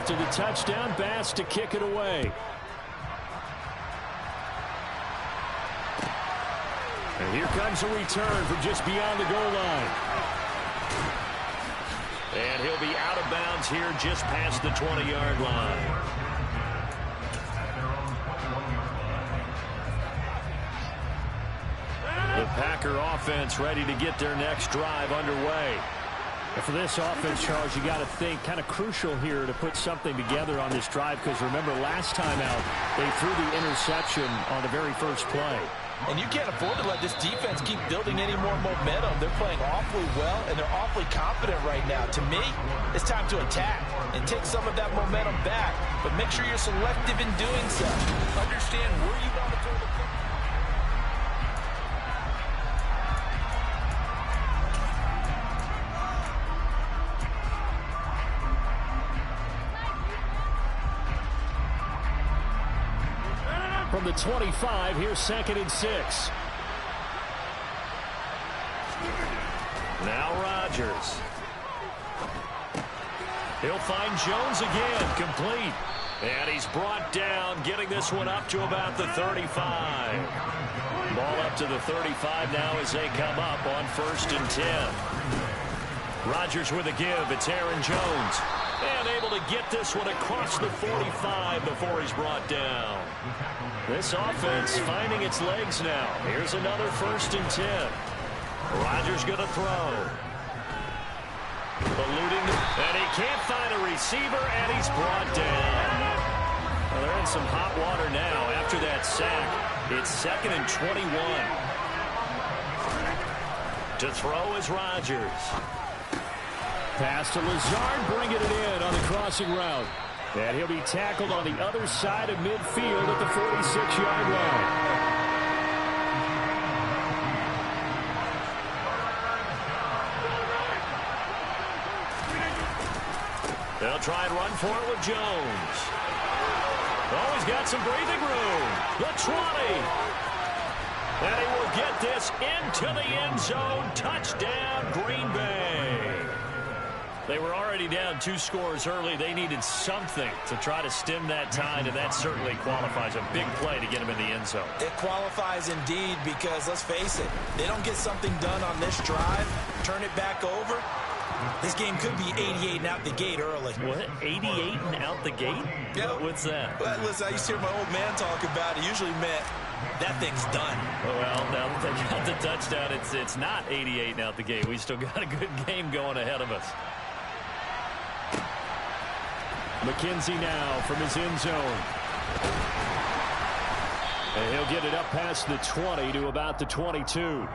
to the touchdown pass to kick it away. And here comes a return from just beyond the goal line. And he'll be out of bounds here just past the 20-yard line. The Packer offense ready to get their next drive underway. And for this offense, Charles, you got to think kind of crucial here to put something together on this drive, because remember last time out they threw the interception on the very first play. And you can't afford to let this defense keep building any more momentum. They're playing awfully well, and they're awfully confident right now. To me, it's time to attack and take some of that momentum back, but make sure you're selective in doing so. Understand where you want to throw the football. From the 25, here's 2nd and 6. Now Rodgers. He'll find Jones again, complete. And he's brought down, getting this one up to about the 35. Ball up to the 35 now as they come up on 1st and 10. Rodgers with a give. It's Aaron Jones. And able to get this one across the 45 before he's brought down. This offense finding its legs now. Here's another 1st and 10. Rodgers going to throw. Eluding, and he can't find a receiver, and he's brought down. Well, they're in some hot water now after that sack. It's 2nd and 21. To throw is Rodgers. Pass to Lazard, bringing it in on the crossing route. And he'll be tackled on the other side of midfield at the 46-yard line. They'll try and run for it with Jones. Oh, he's got some breathing room. The 20. And he will get this into the end zone. Touchdown, Green Bay. They were already down 2 scores early. They needed something to try to stem that tide, and that certainly qualifies. A big play to get them in the end zone. It qualifies indeed, because let's face it, they don't get something done on this drive, turn it back over. This game could be 88 and out the gate early. What? 88 and out the gate? Yeah. What's that? Well, listen, I used to hear my old man talk about it. Usually meant that thing's done. Well, now that they got the touchdown, it's not 88 and out the gate. We still got a good game going ahead of us. McKenzie now from his end zone. And he'll get it up past the 20 to about the 22.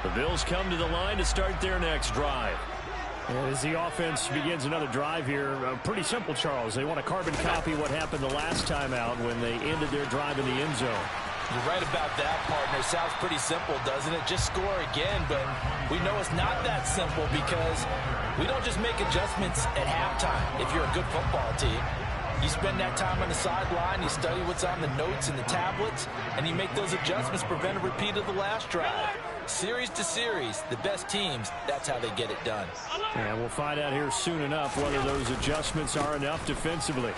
The Bills come to the line to start their next drive. And as the offense begins another drive here, pretty simple, Charles. They want to carbon copy what happened the last time out when they ended their drive in the end zone. You're right about that, partner. Sounds pretty simple, doesn't it? Just score again, but we know it's not that simple, because we don't just make adjustments at halftime if you're a good football team. You spend that time on the sideline, you study what's on the notes and the tablets, and you make those adjustments, prevent a repeat of the last drive. Series to series, the best teams, that's how they get it done. And we'll find out here soon enough whether those adjustments are enough defensively.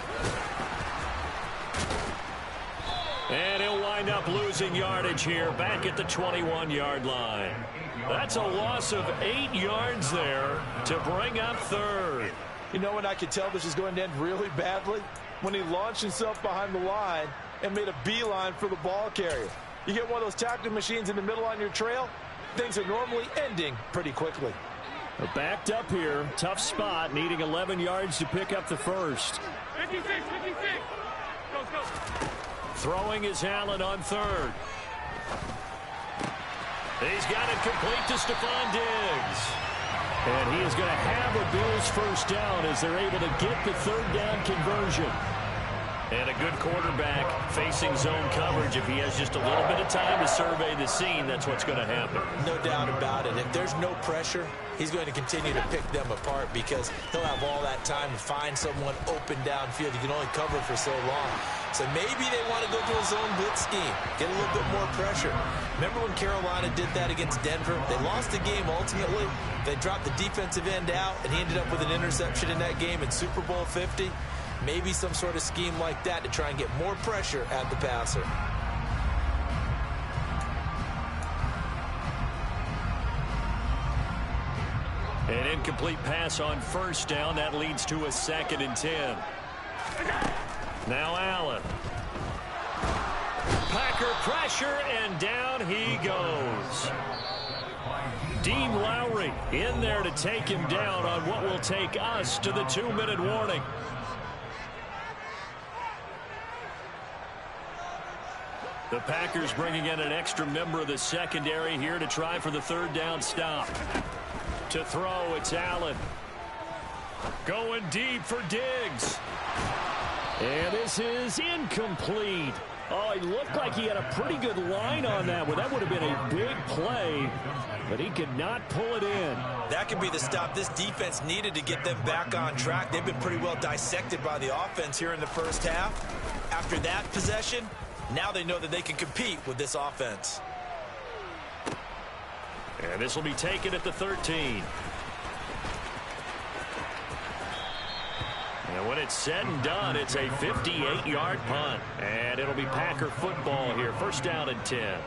And he'll wind up losing yardage here back at the 21-yard line. That's a loss of 8 yards there to bring up 3rd. You know when I could tell this is going to end really badly? When he launched himself behind the line and made a beeline for the ball carrier. You get one of those tackling machines in the middle on your trail, things are normally ending pretty quickly. Backed up here, tough spot, needing 11 yards to pick up the first. 56. Go. Throwing is Allen on 3rd. He's got it complete to Stephon Diggs. And he is going to have a Bills first down as they're able to get the 3rd down conversion. And a good quarterback facing zone coverage. If he has just a little bit of time to survey the scene, that's what's going to happen. No doubt about it. If there's no pressure, he's going to continue to pick them apart because he'll have all that time to find someone open downfield. He can only cover for so long. So maybe they want to go to a zone blitz scheme, get a little bit more pressure. Remember when Carolina did that against Denver? They lost the game ultimately. They dropped the defensive end out, and he ended up with an interception in that game in Super Bowl 50. Maybe some sort of scheme like that to try and get more pressure at the passer. An incomplete pass on first down. That leads to a 2nd and 10. Now Allen. Packer pressure, and down he goes. Dean Lowry in there to take him down on what will take us to the 2-minute warning. The Packers bringing in an extra member of the secondary here to try for the 3rd down stop. To throw, it's Allen. Going deep for Diggs. And this is incomplete. Oh, it looked like he had a pretty good line on that one. That would have been a big play, but he could not pull it in. That could be the stop this defense needed to get them back on track. They've been pretty well dissected by the offense here in the first half. After that possession, now they know that they can compete with this offense. And this will be taken at the 13. And when it's said and done, it's a 58-yard punt. And it'll be Packer football here. 1st down and 10.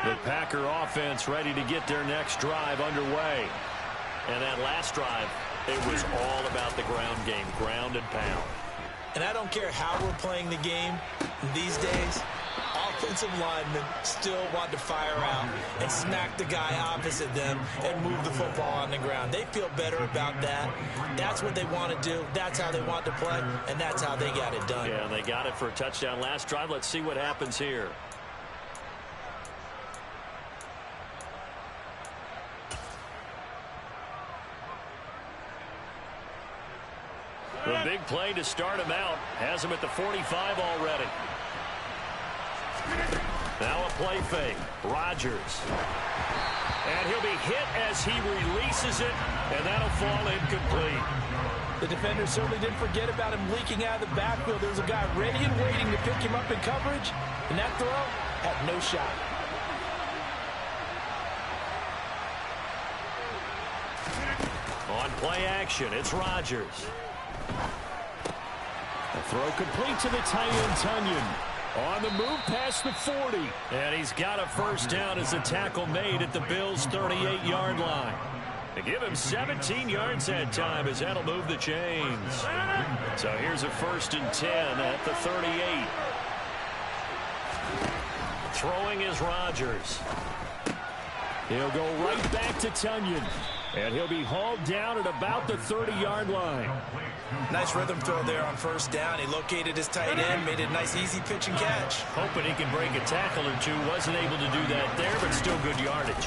The Packer offense ready to get their next drive underway. And that last drive, it was all about the ground game, ground and pound. And I don't care how we're playing the game these days, offensive linemen still want to fire out and smack the guy opposite them and move the football on the ground. They feel better about that. That's what they want to do. That's how they want to play, and that's how they got it done. Yeah, they got it for a touchdown last drive. Let's see what happens here. The big play to start him out has him at the 45 already. Now a play fake. Rodgers. And he'll be hit as he releases it, and that'll fall incomplete. The defender certainly didn't forget about him leaking out of the backfield. There was a guy ready and waiting to pick him up in coverage, and that throw had no shot. On play action, it's Rodgers. The throw complete to the tight end, Tunyon. On the move past the 40. And he's got a 1st down as the tackle made at the Bills' 38-yard line. They give him 17 yards that time as that'll move the chains. So here's a 1st and 10 at the 38. Throwing is Rodgers. He'll go right back to Tunyon. And he'll be hauled down at about the 30-yard line. Nice rhythm throw there on 1st down. He located his tight end, made a nice easy pitch and catch. Hoping he can break a tackle or two. Wasn't able to do that there, but still good yardage.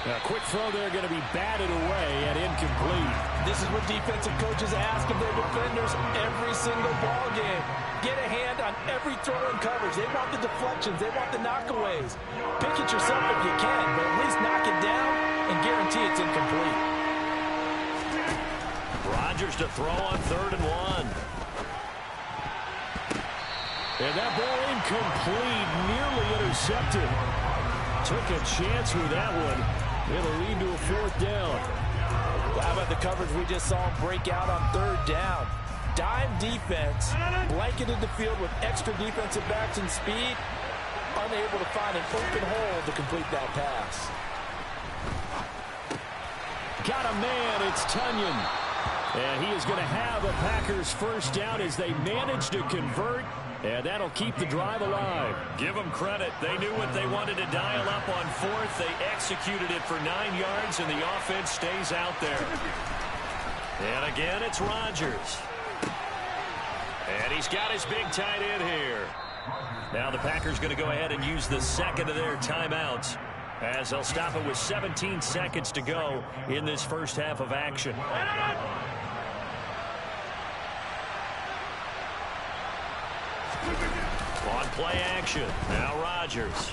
A quick throw there going to be batted away and incomplete. This is what defensive coaches ask of their defenders every single ball game. Get a hand on every throw in coverage. They want the deflections. They want the knockaways. Pick it yourself if you can, but at least knock it down and guarantee it's incomplete. Rodgers to throw on 3rd and 1. And that ball incomplete, nearly intercepted. Took a chance with that one. It'll lead to a 4th down. Well, how about the coverage we just saw him break out on 3rd down? Dime defense, blanketed the field with extra defensive backs and speed, unable to find an open hole to complete that pass. Got a man, it's Tunyon. And he is going to have a Packers 1st down as they manage to convert. And that'll keep the drive alive. Give them credit. They knew what they wanted to dial up on 4th. They executed it for 9 yards, and the offense stays out there. And again, it's Rodgers. And he's got his big tight end here. Now the Packers going to go ahead and use the second of their timeouts, as they'll stop it with 17 seconds to go in this first half of action. On play action. Now Rodgers.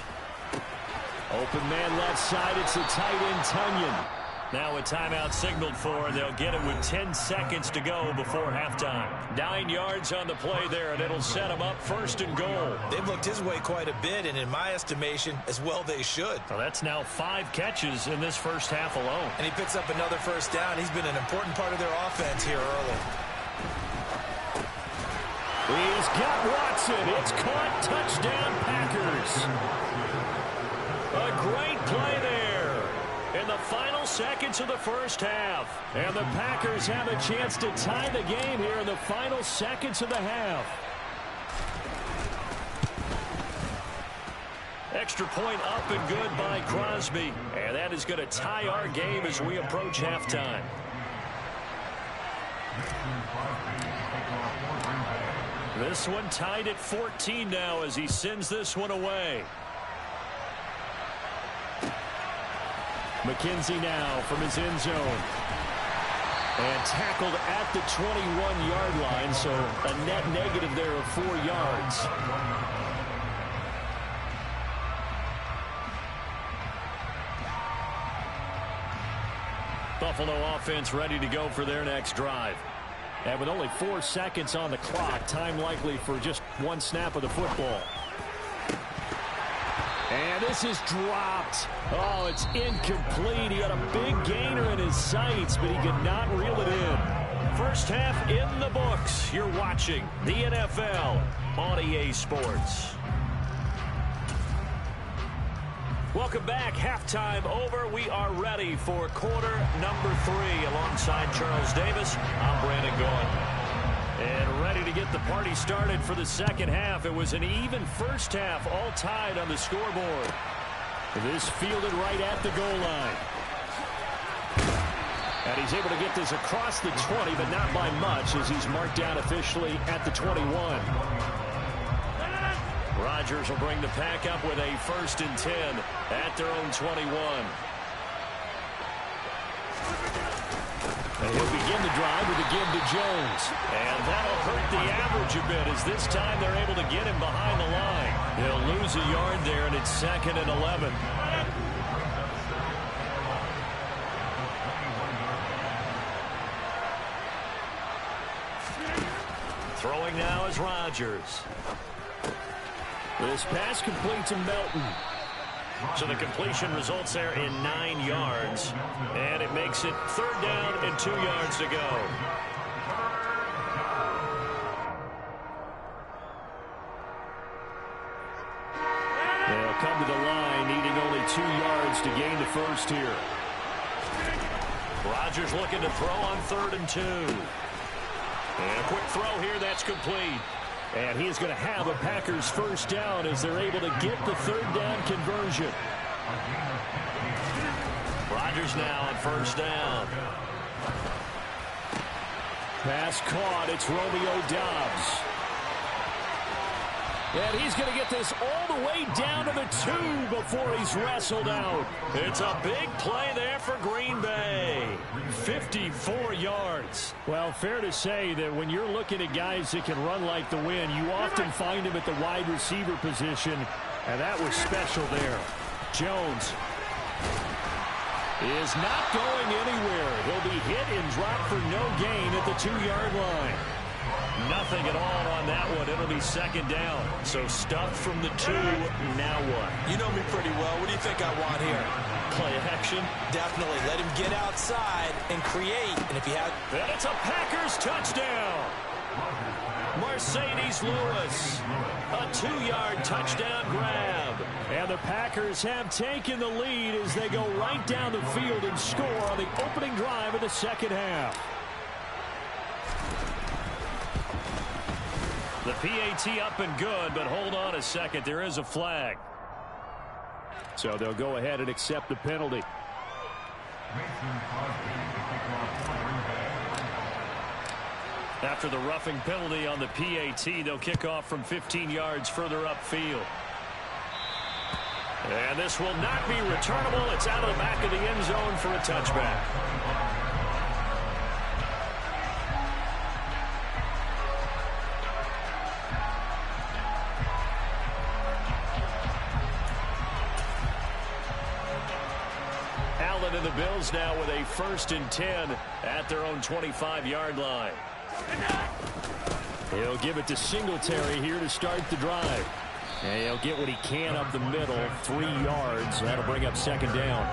Open man left side. It's a tight end, Tunyon. Now a timeout signaled for, and they'll get it with 10 seconds to go before halftime. 9 yards on the play there, and it'll set them up first and goal. They've looked his way quite a bit, and in my estimation, as well they should. Well, that's now 5 catches in this first half alone. And he picks up another first down. He's been an important part of their offense here early. He's got Watson. It's caught. Touchdown, Packers. A great play there in the final seconds of the first half. And the Packers have a chance to tie the game here in the final seconds of the half. Extra point up and good by Crosby. And that is going to tie our game as we approach halftime. This one tied at 14 now as he sends this one away. McKenzie now from his end zone. And tackled at the 21-yard line, so a net negative there of 4 yards. Buffalo offense ready to go for their next drive. And with only 4 seconds on the clock, time likely for just one snap of the football. And this is dropped. Oh, it's incomplete. He had a big gainer in his sights, but he could not reel it in. First half in the books. You're watching the NFL on EA Sports. Welcome back. Halftime over. We are ready for quarter number 3. Alongside Charles Davis, I'm Brandon Gaudin. And ready to get the party started for the second half. It was an even first half, all tied on the scoreboard. This fielded right at the goal line. And he's able to get this across the 20, but not by much, as he's marked down officially at the 21. Rodgers will bring the pack up with a 1st and 10 at their own 21. And he'll begin the drive with a give to Jones. And that'll hurt the average a bit, as this time they're able to get him behind the line. He'll lose a yard there, and it's 2nd and 11. Throwing now is Rodgers. This pass complete to Melton. So the completion results there in 9 yards. And it makes it 3rd down and 2 yards to go. They'll come to the line, needing only 2 yards to gain the first here. Rodgers looking to throw on 3rd and 2. And a quick throw here, that's complete. And he is going to have a Packers first down as they're able to get the 3rd down conversion. Rodgers now on 1st down. Pass caught. It's Romeo Doubs. And he's going to get this all the way down to the 2 before he's wrestled out. It's a big play there for Green Bay. 54 yards. Well, fair to say that when you're looking at guys that can run like the wind, you often find him at the wide receiver position, and that was special there. Jones is not going anywhere. He'll be hit and dropped for no gain at the 2-yard line. Nothing at all on that one. It'll be 2nd down. So stuffed from the 2. Now what? You know me pretty well. What do you think I want here? Play action? Definitely. Let him get outside and create. And if he had... And it's a Packers touchdown. Mercedes Lewis. A 2-yard touchdown grab. And the Packers have taken the lead as they go right down the field and score on the opening drive of the second half. The PAT up and good, but hold on a second. There is a flag. So they'll go ahead and accept the penalty. After the roughing penalty on the PAT, they'll kick off from 15 yards further upfield. And this will not be returnable. It's out of the back of the end zone for a touchback. Allen and the Bills now with a 1st and 10 at their own 25-yard line. He'll give it to Singletary here to start the drive. And he'll get what he can up the middle, 3 yards. That'll bring up 2nd down.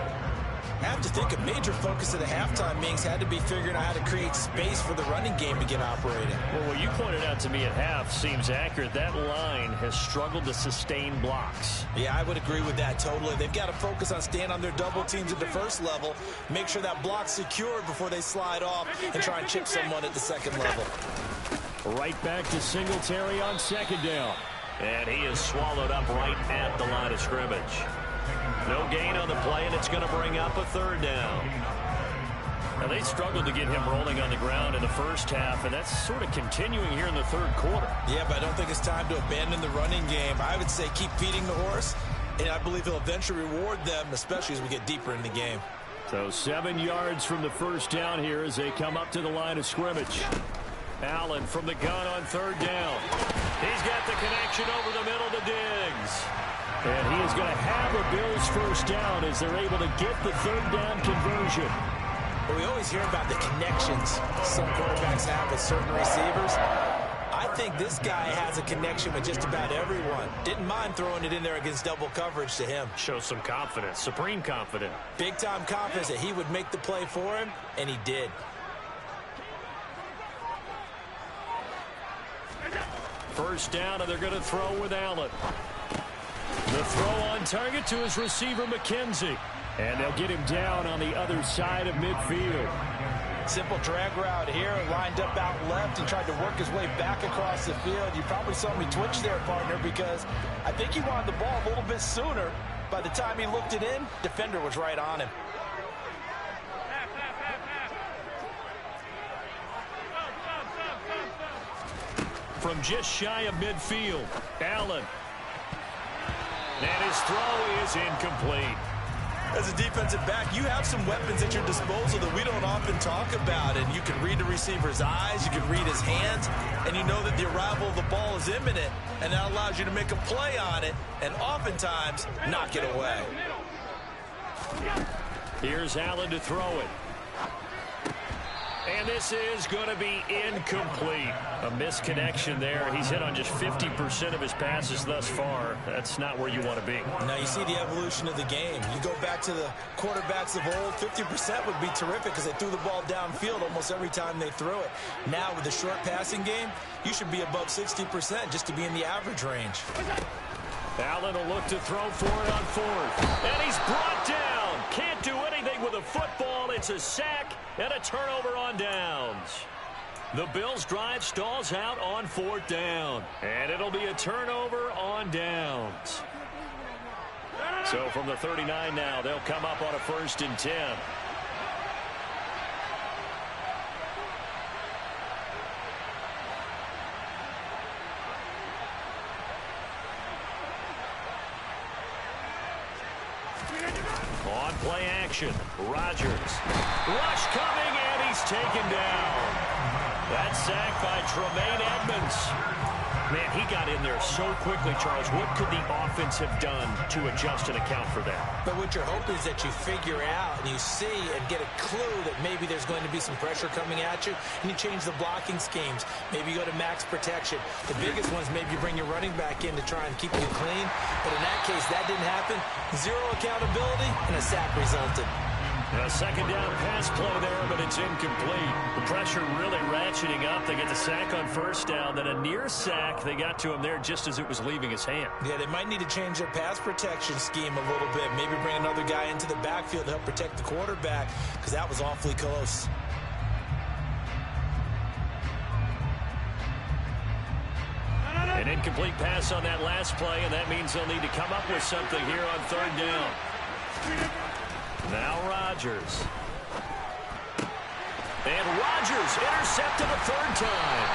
I have to think a major focus of the halftime meetings had to be figuring out how to create space for the running game to get operating. Well, what you pointed out to me at half seems accurate. That line has struggled to sustain blocks. Yeah, I would agree with that totally. They've got to focus on staying on their double teams at the first level, make sure that block's secured before they slide off and try and chip someone at the 2nd level. Right back to Singletary on 2nd down. And he is swallowed up right at the line of scrimmage. No gain on the play, and it's going to bring up a 3rd down. Now, they struggled to get him rolling on the ground in the first half, and that's sort of continuing here in the 3rd quarter. Yeah, but I don't think it's time to abandon the running game. I would say keep feeding the horse, and I believe he'll eventually reward them, especially as we get deeper in the game. So 7 yards from the 1st down here as they come up to the line of scrimmage. Allen from the gun on 3rd down. He's got the connection over the middle to Diggs. And he is going to have a Bills 1st down as they're able to get the 3rd down conversion. Well, we always hear about the connections some quarterbacks have with certain receivers. I think this guy has a connection with just about everyone. Didn't mind throwing it in there against double coverage to him. Shows some confidence, supreme confidence. Big-time confidence that he would make the play for him, and he did. First down, and they're going to throw with Allen. The throw on target to his receiver, McKenzie. And they'll get him down on the other side of midfield. Simple drag route here, lined up out left and tried to work his way back across the field. You probably saw me twitch there, partner, because I think he wanted the ball a little bit sooner. By the time he looked it in, defender was right on him. From just shy of midfield, Allen. And his throw is incomplete. As a defensive back, you have some weapons at your disposal that we don't often talk about. And you can read the receiver's eyes, you can read his hands, and you know that the arrival of the ball is imminent. And that allows you to make a play on it and oftentimes knock it away. Here's Allen to throw it. And this is going to be incomplete. A misconnection there. He's hit on just 50% of his passes thus far. That's not where you want to be. Now you see the evolution of the game. You go back to the quarterbacks of old, 50% would be terrific because they threw the ball downfield almost every time they threw it. Now with the short passing game, you should be above 60% just to be in the average range. Allen will look to throw for it on 4th. And he's brought down. Can't do anything with a football. It's a sack and a turnover on downs. The Bills' drive stalls out on 4th down. And it'll be a turnover on downs. So from the 39 now, they'll come up on a 1st and 10. On play action, Rodgers. Rush coming, and he's taken down. That sack by Tremaine Edmonds. Man, he got in there so quickly, Charles. What could the offense have done to adjust and account for that? But what you're hoping is that you figure out and you see and get a clue that maybe there's going to be some pressure coming at you, and you change the blocking schemes. Maybe you go to max protection. The biggest one is maybe you bring your running back in to try and keep you clean. But in that case, that didn't happen. Zero accountability, and a sack resulted. A 2nd down pass play there, but it's incomplete. The pressure really ratcheting up. They get the sack on 1st down, then a near sack. They got to him there just as it was leaving his hand. Yeah, they might need to change their pass protection scheme a little bit. Maybe bring another guy into the backfield to help protect the quarterback, because that was awfully close. An incomplete pass on that last play, and that means they'll need to come up with something here on 3rd down. Now Rodgers. And Rodgers intercepted a third time.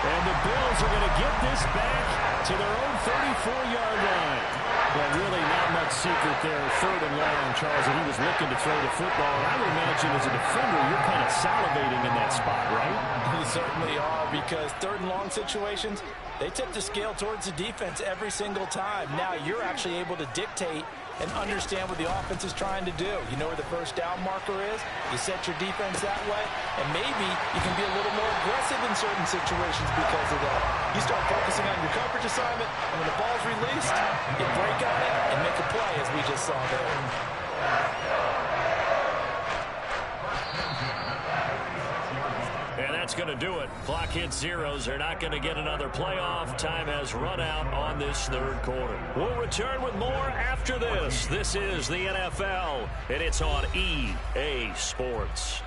And the Bills are going to get this back to their own 34-yard line. Well, really not much secret there. Third and long, Charles, and he was looking to throw the football. I would imagine as a defender, you're kind of salivating in that spot, right? You certainly are, because third and long situations, they tip the scale towards the defense every single time. Now you're actually able to dictate and understand what the offense is trying to do. You know where the first down marker is. You set your defense that way, and maybe you can be a little more aggressive in certain situations because of that. You start focusing on your coverage assignment, and when the ball's released, you break on it and make a play, as we just saw there. And that's going to do it. Clock hits zeros. They're not going to get another playoff. Time has run out on this third quarter. We'll return with more after this. This is the NFL, and it's on EA Sports.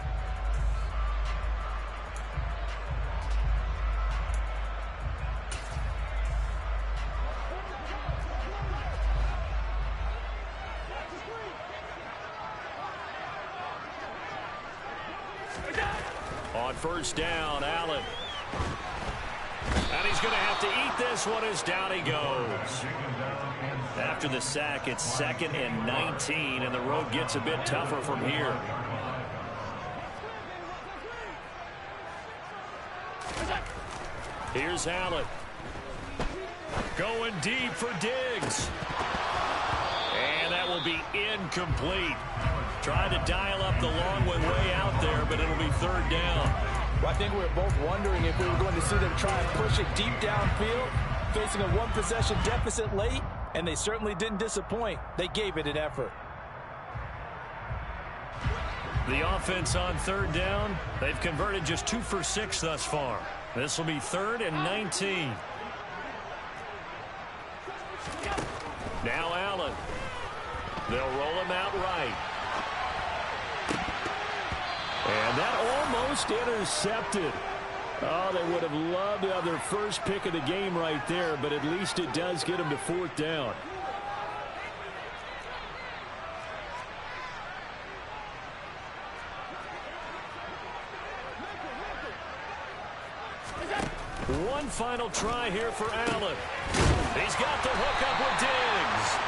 On first down, Allen. And he's going to have to eat this one as down he goes. After the sack, it's 2nd and 19, and the road gets a bit tougher from here. Here's Allen. Going deep for Diggs. And that will be incomplete. Trying to dial up the long one way out there, but it'll be third down. Well, I think we were both wondering if we were going to see them try and push it deep downfield, facing a one-possession deficit late, and they certainly didn't disappoint. They gave it an effort. The offense on third down, they've converted just 2 for 6 thus far. This will be 3rd and 19. Now Allen. They'll roll him out right. And that almost intercepted. Oh, they would have loved to have their first pick of the game right there, but at least it does get them to 4th down. One final try here for Allen. He's got the hook up with Diggs.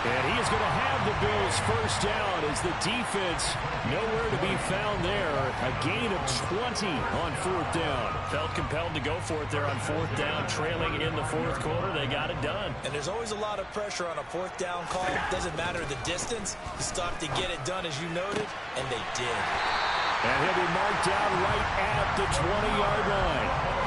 And he is going to have the Bills first down as the defense nowhere to be found there. A gain of 20 on 4th down. Felt compelled to go for it there on 4th down, trailing in the 4th quarter. They got it done. And there's always a lot of pressure on a 4th down call. Doesn't matter the distance. You stop to get it done, as you noted, and they did. And he'll be marked down right at the 20-yard line.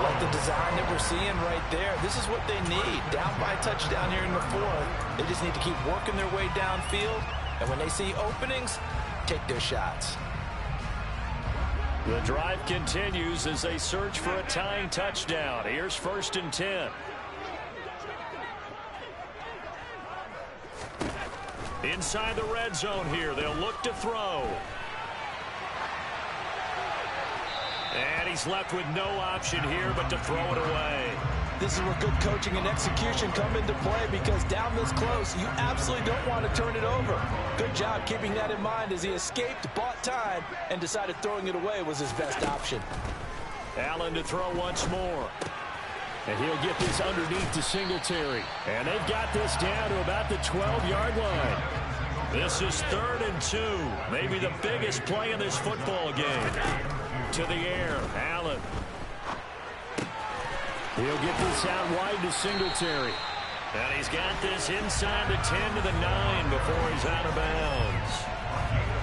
Like the design that we're seeing right there. This is what they need. Down by a touchdown here in the 4th. They just need to keep working their way downfield. And when they see openings, take their shots. The drive continues as they search for a tying touchdown. Here's 1st and 10. Inside the red zone here. They'll look to throw. And he's left with no option here but to throw it away. This is where good coaching and execution come into play, because down this close, you absolutely don't want to turn it over. Good job keeping that in mind as he escaped, bought time, and decided throwing it away was his best option. Allen to throw once more. And he'll get this underneath to Singletary. And they've got this down to about the 12-yard line. This is 3rd and 2. Maybe the biggest play in this football game. To the air, Allen. He'll get this out wide to Singletary. And he's got this inside the 10 to the 9 before he's out of bounds.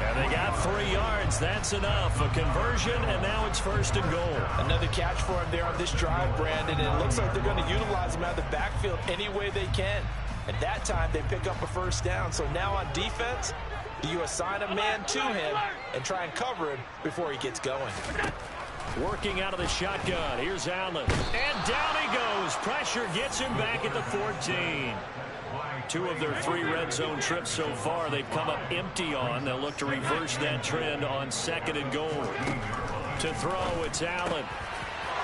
And they got 3 yards. That's enough. A conversion, and now it's 1st and goal. Another catch for him there on this drive, Brandon. And it looks like they're going to utilize him out of the backfield any way they can. At that time, they pick up a 1st down. So now on defense, do you assign a man to him and try and cover him before he gets going? Working out of the shotgun. Here's Allen. And down he goes. Pressure gets him back at the 14. 2 of their 3 red zone trips so far they've come up empty on. They'll look to reverse that trend on 2nd and goal. To throw, it's Allen.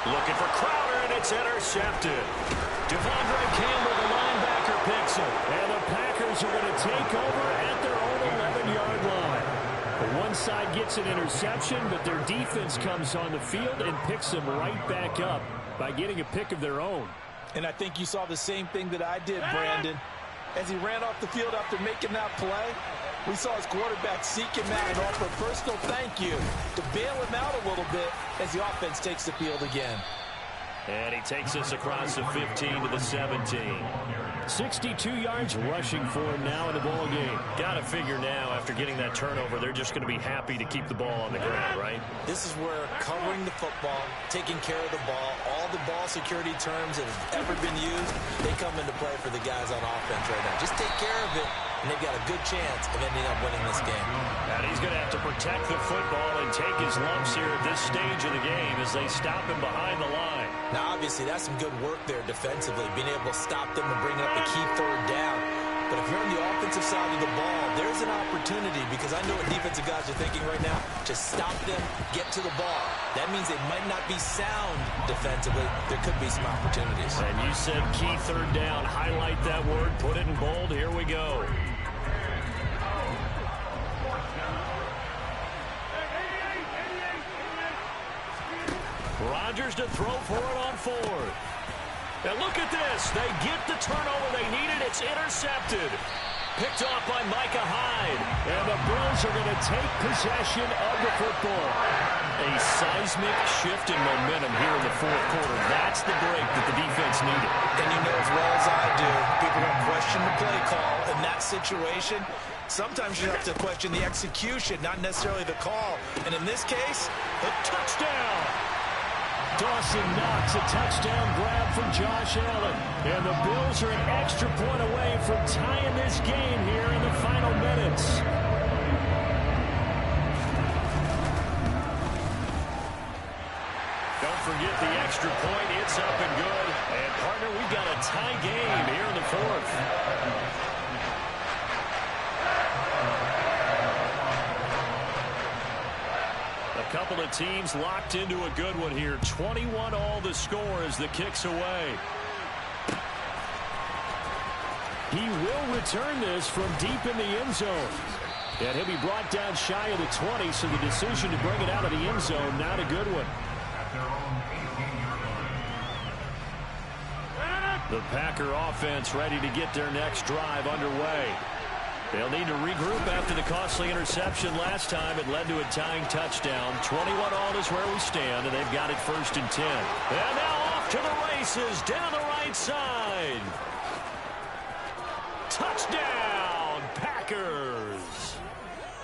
Looking for Crowder, and it's intercepted. Devondre Campbell, the linebacker, picks it. And the Packers are going to take over at their own 11-yard line. One side gets an interception, but their defense comes on the field and picks them right back up by getting a pick of their own. And I think you saw the same thing that I did, Brandon. As he ran off the field after making that play, we saw his quarterback seek him out and offer a personal thank you to bail him out a little bit as the offense takes the field again. And he takes us across the 15 to the 17. 62 yards rushing for him now in the ball game. Got to figure now, after getting that turnover, they're just going to be happy to keep the ball on the ground, right? This is where covering the football, taking care of the ball, all the ball security terms that have ever been used, they come into play for the guys on offense right now. Just take care of it, and they've got a good chance of ending up winning this game. And he's going to have to protect the football and take his lumps here at this stage of the game as they stop him behind the line. Now, obviously, that's some good work there defensively, being able to stop them and bring up a key third down. But if you're on the offensive side of the ball, there's an opportunity, because I know what defensive guys are thinking right now. Just stop them, get to the ball. That means they might not be sound defensively. There could be some opportunities. And you said key third down. Highlight that word, put it in bold. Here we go. Rodgers to throw for it on fourth. And look at this. They get the turnover they needed. It's intercepted. Picked off by Micah Hyde. And the Bills are going to take possession of the football. A seismic shift in momentum here in the fourth quarter. That's the break that the defense needed. And you know as well as I do, people are going to question the play call in that situation. Sometimes you have to question the execution, not necessarily the call. And in this case, a touchdown. Dawson Knox, a touchdown grab from Josh Allen. And the Bills are an extra point away from tying this game here in the final minutes. Don't forget the extra point. It's up and good. And, partner, we've got a tie game here in the fourth. A couple of teams locked into a good one here. 21 all the score as the kick's away. He will return this from deep in the end zone. And he'll be brought down shy of the 20, so the decision to bring it out of the end zone, not a good one. The Packer offense ready to get their next drive underway. They'll need to regroup after the costly interception last time. It led to a tying touchdown. 21 all is where we stand, and they've got it 1st and 10. And now off to the races down the right side. Touchdown, Packers.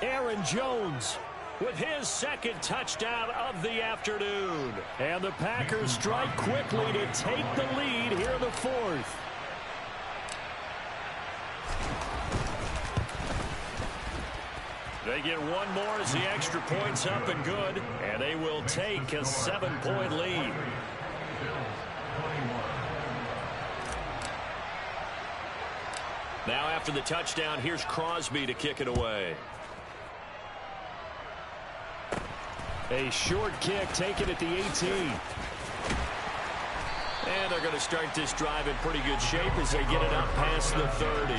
Aaron Jones with his second touchdown of the afternoon. And the Packers strike quickly to take the lead here in the fourth. They get one more as the extra point's up and good, and they will take a 7-point lead. Now after the touchdown, here's Crosby to kick it away. A short kick taken at the 18. And they're going to start this drive in pretty good shape as they get it up past the 30.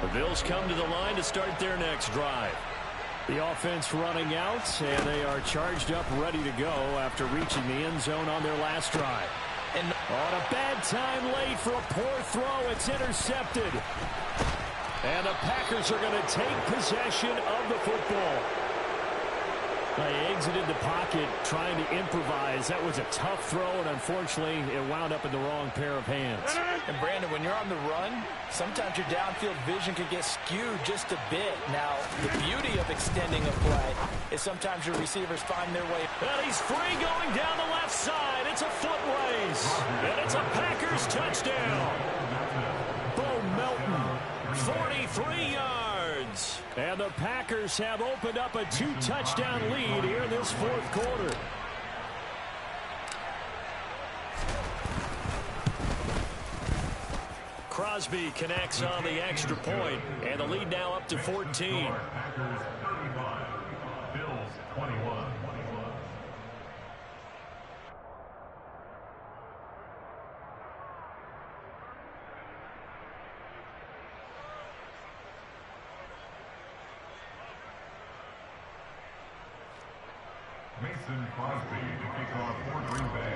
The Bills come to the line to start their next drive. The offense running out, and they are charged up, ready to go after reaching the end zone on their last drive. And on a bad time late for a poor throw, it's intercepted. And the Packers are going to take possession of the football. They exited the pocket trying to improvise. That was a tough throw, and unfortunately, it wound up in the wrong pair of hands. And, Brandon, when you're on the run, sometimes your downfield vision can get skewed just a bit. Now, the beauty of extending a play is sometimes your receivers find their way. And he's free going down the left side. It's a foot race. And it's a Packers touchdown. Bo Melton, 43 yards. And the Packers have opened up a 2-touchdown lead here in this fourth quarter. Crosby connects on the extra point, and the lead now up to 14. Packers 35, Bills 21. Mason Crosby to kick off for Green Bay.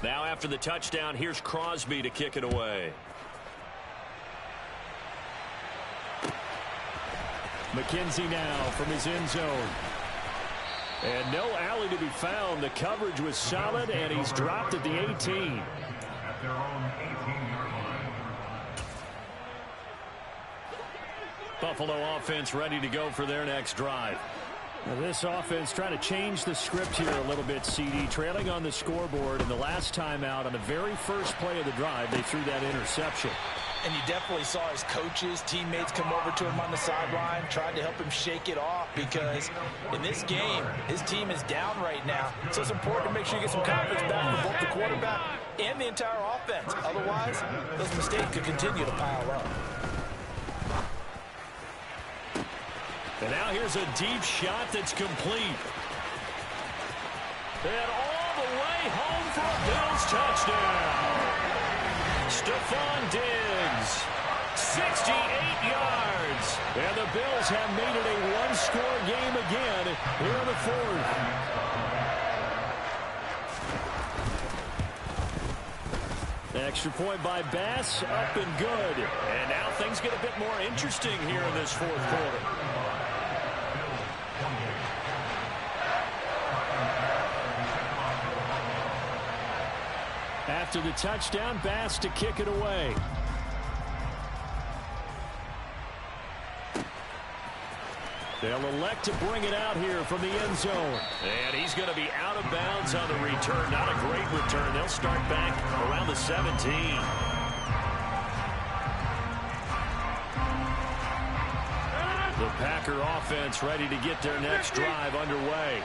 Now after the touchdown, here's Crosby to kick it away. McKenzie now from his end zone. And no alley to be found. The coverage was solid, and he's dropped at the 18. At their own 18-yard line. Buffalo offense ready to go for their next drive. Now this offense trying to change the script here a little bit, CD. Trailing on the scoreboard, and the last time out on the very first play of the drive, they threw that interception. And you definitely saw his coaches, teammates come over to him on the sideline, tried to help him shake it off, because in this game, his team is down right now. So it's important to make sure you get some confidence back from both the quarterback and the entire offense. Otherwise, those mistakes could continue to pile up. And now here's a deep shot that's complete. And all the way home for a Bills touchdown. Stephon Diggs, 68 yards. And the Bills have made it a one-score game again here in the fourth. Extra point by Bass, up and good. And now things get a bit more interesting here in this fourth quarter. After the touchdown, Bass to kick it away. They'll elect to bring it out here from the end zone. And he's going to be out of bounds on the return. Not a great return. They'll start back around the 17. The Packer offense ready to get their next drive underway.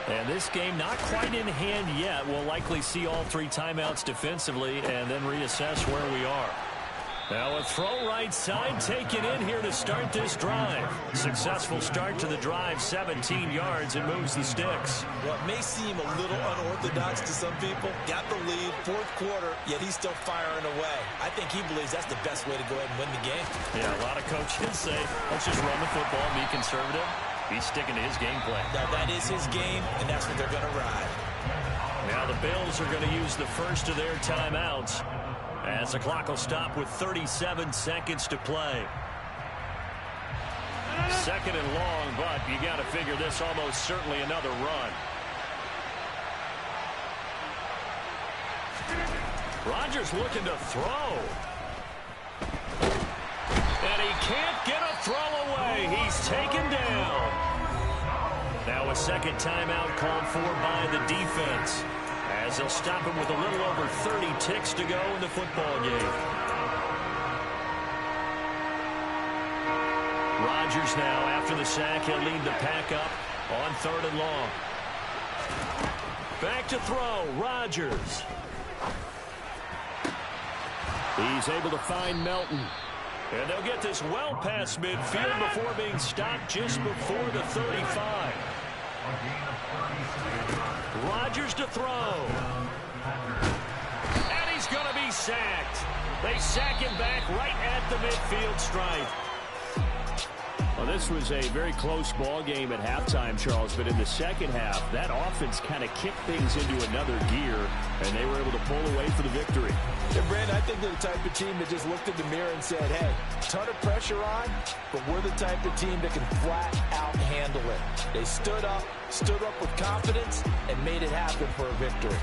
And this game not quite in hand yet. We'll likely see all three timeouts defensively and then reassess where we are. Now a throw right side taken in here to start this drive. Successful start to the drive, 17 yards, and moves the sticks. Well, it may seem a little unorthodox to some people. Got the lead, fourth quarter, yet he's still firing away. I think he believes that's the best way to go ahead and win the game. Yeah, a lot of coaches say, let's just run the football and be conservative. He's sticking to his game plan. Now, that is his game, and that's what they're going to ride. Now the Bills are going to use the first of their timeouts as the clock will stop with 37 seconds to play. Second and long, but you got to figure this almost certainly another run. Rodgers looking to throw. And he can't get a throw away. He's taken down. Now a second timeout called for by the defense, as they'll stop him with a little over 30 ticks to go in the football game. Rodgers now, after the sack, he'll lead the pack up on third and long. Back to throw, Rodgers. He's able to find Melton. And they'll get this well past midfield before being stopped just before the 35. Rodgers to throw. And he's going to be sacked. They sack him back right at the midfield stripe. Well, this was a very close ball game at halftime, Charles, but in the second half, that offense kind of kicked things into another gear, and they were able to pull away for the victory. And Brandon, I think they're the type of team that just looked in the mirror and said, hey, ton of pressure on, but we're the type of team that can flat out handle it. They stood up with confidence, and made it happen for a victory.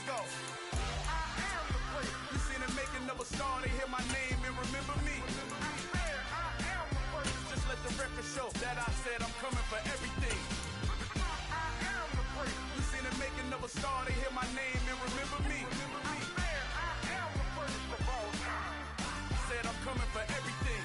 go. I am the great. You seen the making of a star, they hear my name and remember me. I am the first. Just let the record show that I said I'm coming for everything. I am the great. You seen the making of a star, they hear my name and remember me. I am the first of all time. Said I'm coming for everything.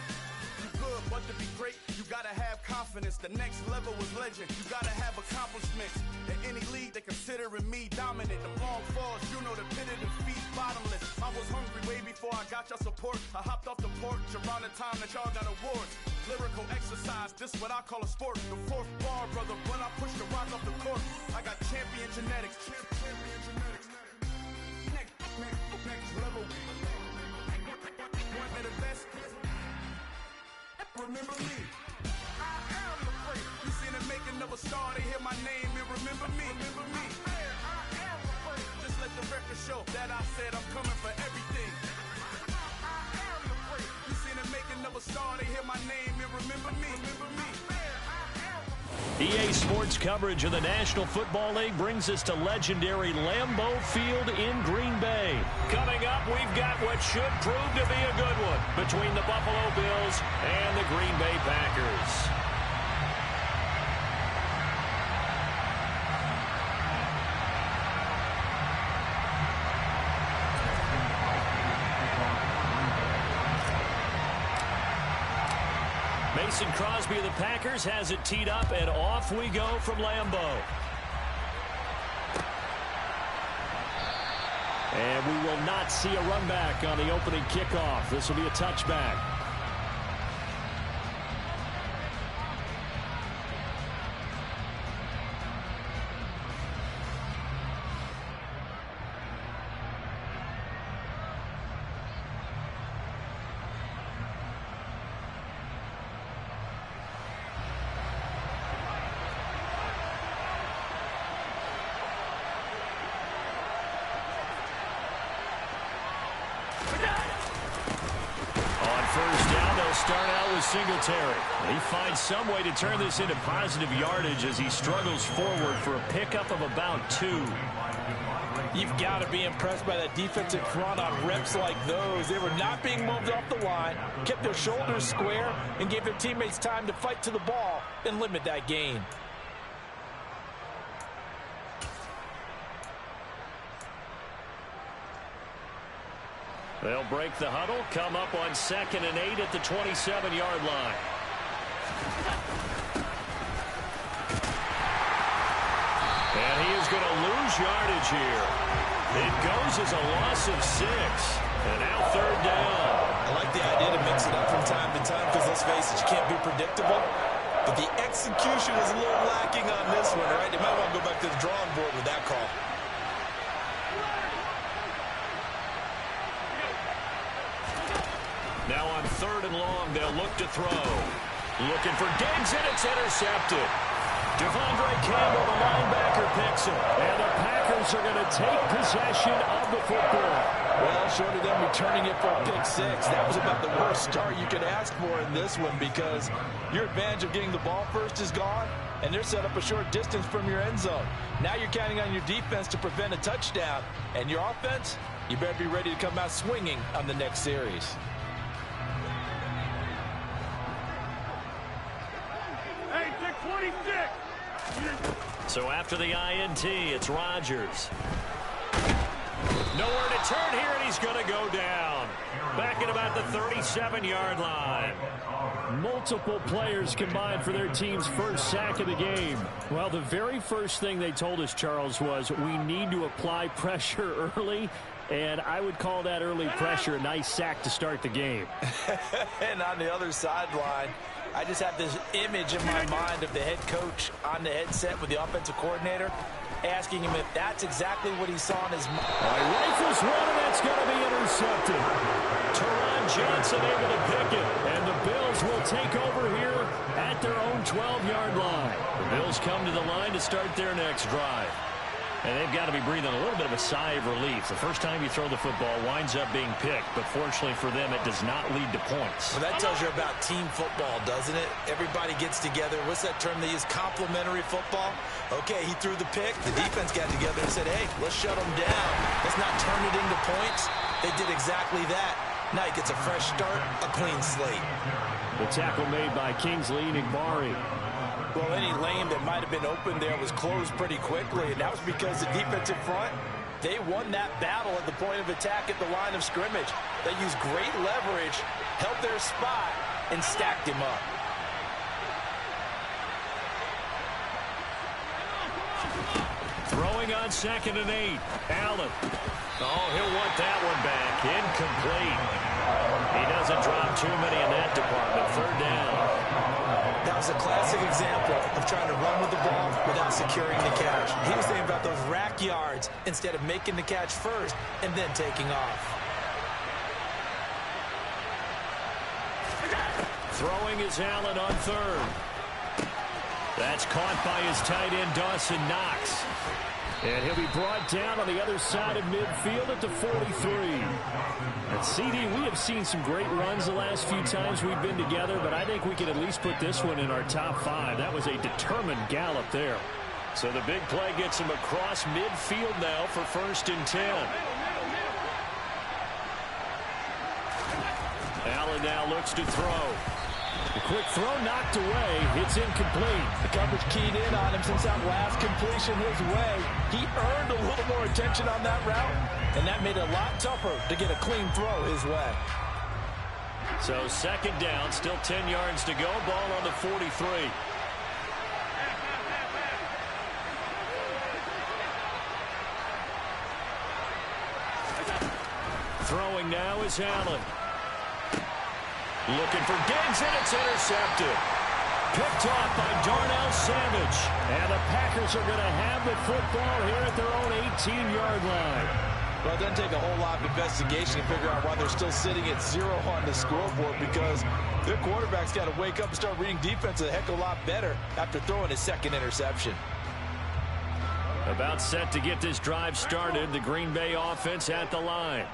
You good, but to be great, you gotta have confidence. The next level was legend. You gotta have accomplishments. In any league, they considering me dominant. The long falls, you know the pit of defeat, bottomless. I was hungry way before I got your support. I hopped off the porch around the time that y'all got awards. Lyrical exercise, this what I call a sport. The fourth bar, brother, when I push the rock off the court. I got champion genetics. Champion genetics. Next level. One of the best. Remember me. I am the great. You seen the making of a star, they hear my name and remember me. Remember me. I am the great. Just let the record show that I said I'm coming for everything. I am the great. You seen the making of a star, they hear my name and remember me. Remember me. EA Sports coverage of the National Football League brings us to legendary Lambeau Field in Green Bay. Coming up, we've got what should prove to be a good one between the Buffalo Bills and the Green Bay Packers. Mason Crosby of the Packers has it teed up, and off we go from Lambeau. And we will not see a run back on the opening kickoff. This will be a touchback. Start out with Singletary. He finds some way to turn this into positive yardage as he struggles forward for a pickup of about 2. You've got to be impressed by that defensive front on reps like those. They were not being moved off the line, kept their shoulders square, and gave their teammates time to fight to the ball and limit that gain. They'll break the huddle, come up on 2nd and 8 at the 27-yard line. And he is going to lose yardage here. It goes as a loss of 6. And now 3rd down. I like the idea to mix it up from time to time because, let's face it, you can't be predictable. But the execution was a little lacking on this one, right? They might want to go back to the drawing board with that call. Now on 3rd and long, they'll look to throw. Looking for Diggs, and it's intercepted. Devondre Campbell, the linebacker, picks it. And the Packers are going to take possession of the football. Well, short of them returning it for a pick 6, that was about the worst start you could ask for in this one because your advantage of getting the ball first is gone, and they're set up a short distance from your end zone. Now you're counting on your defense to prevent a touchdown, and your offense, you better be ready to come out swinging on the next series. Hey, check 26. So after the INT, it's Rodgers. Nowhere to turn here, and he's going to go down. Back at about the 37-yard line. Multiple players combined for their team's first sack of the game. Well, the very first thing they told us, Charles, was we need to apply pressure early. And I would call that early pressure a nice sack to start the game. And on the other sideline, I just have this image in my mind of the head coach on the headset with the offensive coordinator asking him if that's exactly what he saw in his mind. Rifles one, and that's going to be intercepted. Teron Johnson able to pick it, and the Bills will take over here at their own 12-yard line. The Bills come to the line to start their next drive. And they've got to be breathing a little bit of a sigh of relief. The first time you throw the football winds up being picked, but fortunately for them, it does not lead to points. Well, that tells you about team football, doesn't it? Everybody gets together. What's that term they use? Complementary football? Okay, he threw the pick. The defense got together and said, hey, let's shut them down. Let's not turn it into points. They did exactly that. Now he gets a fresh start, a clean slate. The tackle made by Kingsley Enagbare. Well, any lane that might have been open there was closed pretty quickly, and that was because the defensive front, they won that battle at the point of attack at the line of scrimmage. They used great leverage, held their spot, and stacked him up. Throwing on 2nd and 8. Allen. Oh, he'll want that one back. Incomplete. He doesn't drop too many in that department. 3rd down. That was a classic example of trying to run with the ball without securing the catch. He was thinking about those rack yards instead of making the catch first and then taking off. Throwing is Allen on 3rd. That's caught by his tight end, Dawson Knox. And he'll be brought down on the other side of midfield at the 43. At CD, we have seen some great runs the last few times we've been together, but I think we can at least put this one in our top 5. That was a determined gallop there. So the big play gets him across midfield now for 1st and 10. Allen now looks to throw. The quick throw knocked away. It's incomplete. The coverage keyed in on him since that last completion his way. He earned a little more attention on that route, and that made it a lot tougher to get a clean throw his way. So 2nd down, still 10 yards to go. Ball on the 43. Throwing now is Allen. Looking for Diggs, and it's intercepted. Picked off by Darnell Savage. And the Packers are going to have the football here at their own 18-yard line. Well, it doesn't take a whole lot of investigation to figure out why they're still sitting at 0 on the scoreboard, because their quarterback's got to wake up and start reading defense a heck of a lot better after throwing his 2nd interception. About set to get this drive started, the Green Bay offense at the line.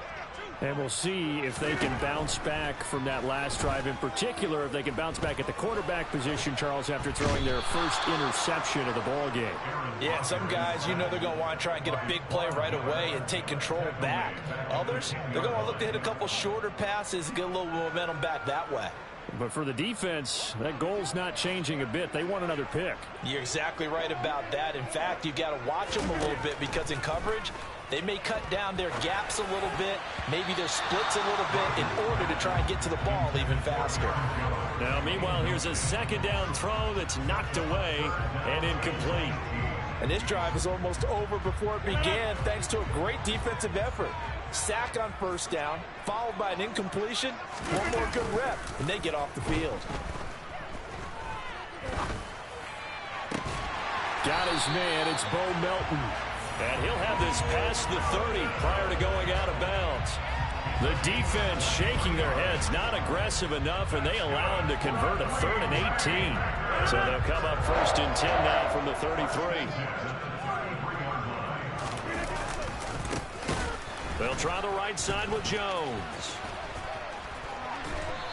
And we'll see if they can bounce back from that last drive, in particular if they can bounce back at the quarterback position, Charles, after throwing their first interception of the ball game. Yeah, some guys, you know they're going to want to try and get a big play right away and take control back. Others, they're going to want to look to hit a couple shorter passes and get a little momentum back that way. But for the defense, that goal's not changing a bit. They want another pick. You're exactly right about that. In fact, you've got to watch them a little bit, because in coverage, they may cut down their gaps a little bit, maybe their splits a little bit, in order to try and get to the ball even faster. Now, meanwhile, here's a 2nd down throw that's knocked away and incomplete. And this drive is almost over before it began, thanks to a great defensive effort. Sack on 1st down, followed by an incompletion. One more good rep, and they get off the field. Got his man. It's Bo Melton. And he'll have this past the 30 prior to going out of bounds. The defense shaking their heads, not aggressive enough, and they allow him to convert a 3rd and 18. So they'll come up 1st and 10 now from the 33. They'll try the right side with Jones.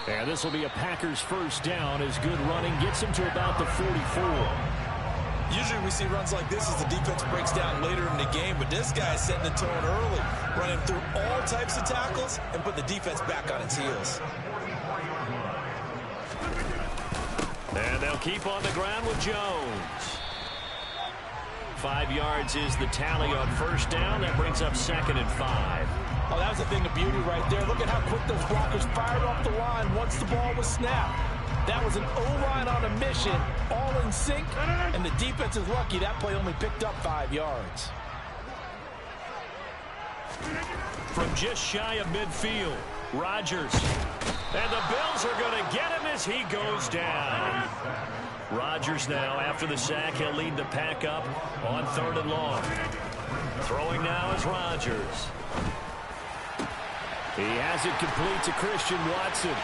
And this will be a Packers 1st down as good running gets him to about the 44. Usually we see runs like this as the defense breaks down later in the game, but this guy is setting the tone early, running through all types of tackles and put the defense back on its heels. And they'll keep on the ground with Jones. 5 yards is the tally on 1st down. That brings up 2nd and 5. Oh, that was a thing of beauty right there. Look at how quick those blockers fired off the line once the ball was snapped. That was an O-line on a mission, all in sync, and the defense is lucky that play only picked up 5 yards. From just shy of midfield, Rodgers. And the Bills are going to get him as he goes down. Rodgers now, after the sack, he'll lead the pack up on 3rd and long. Throwing now is Rodgers. He has it complete to Christian Watson.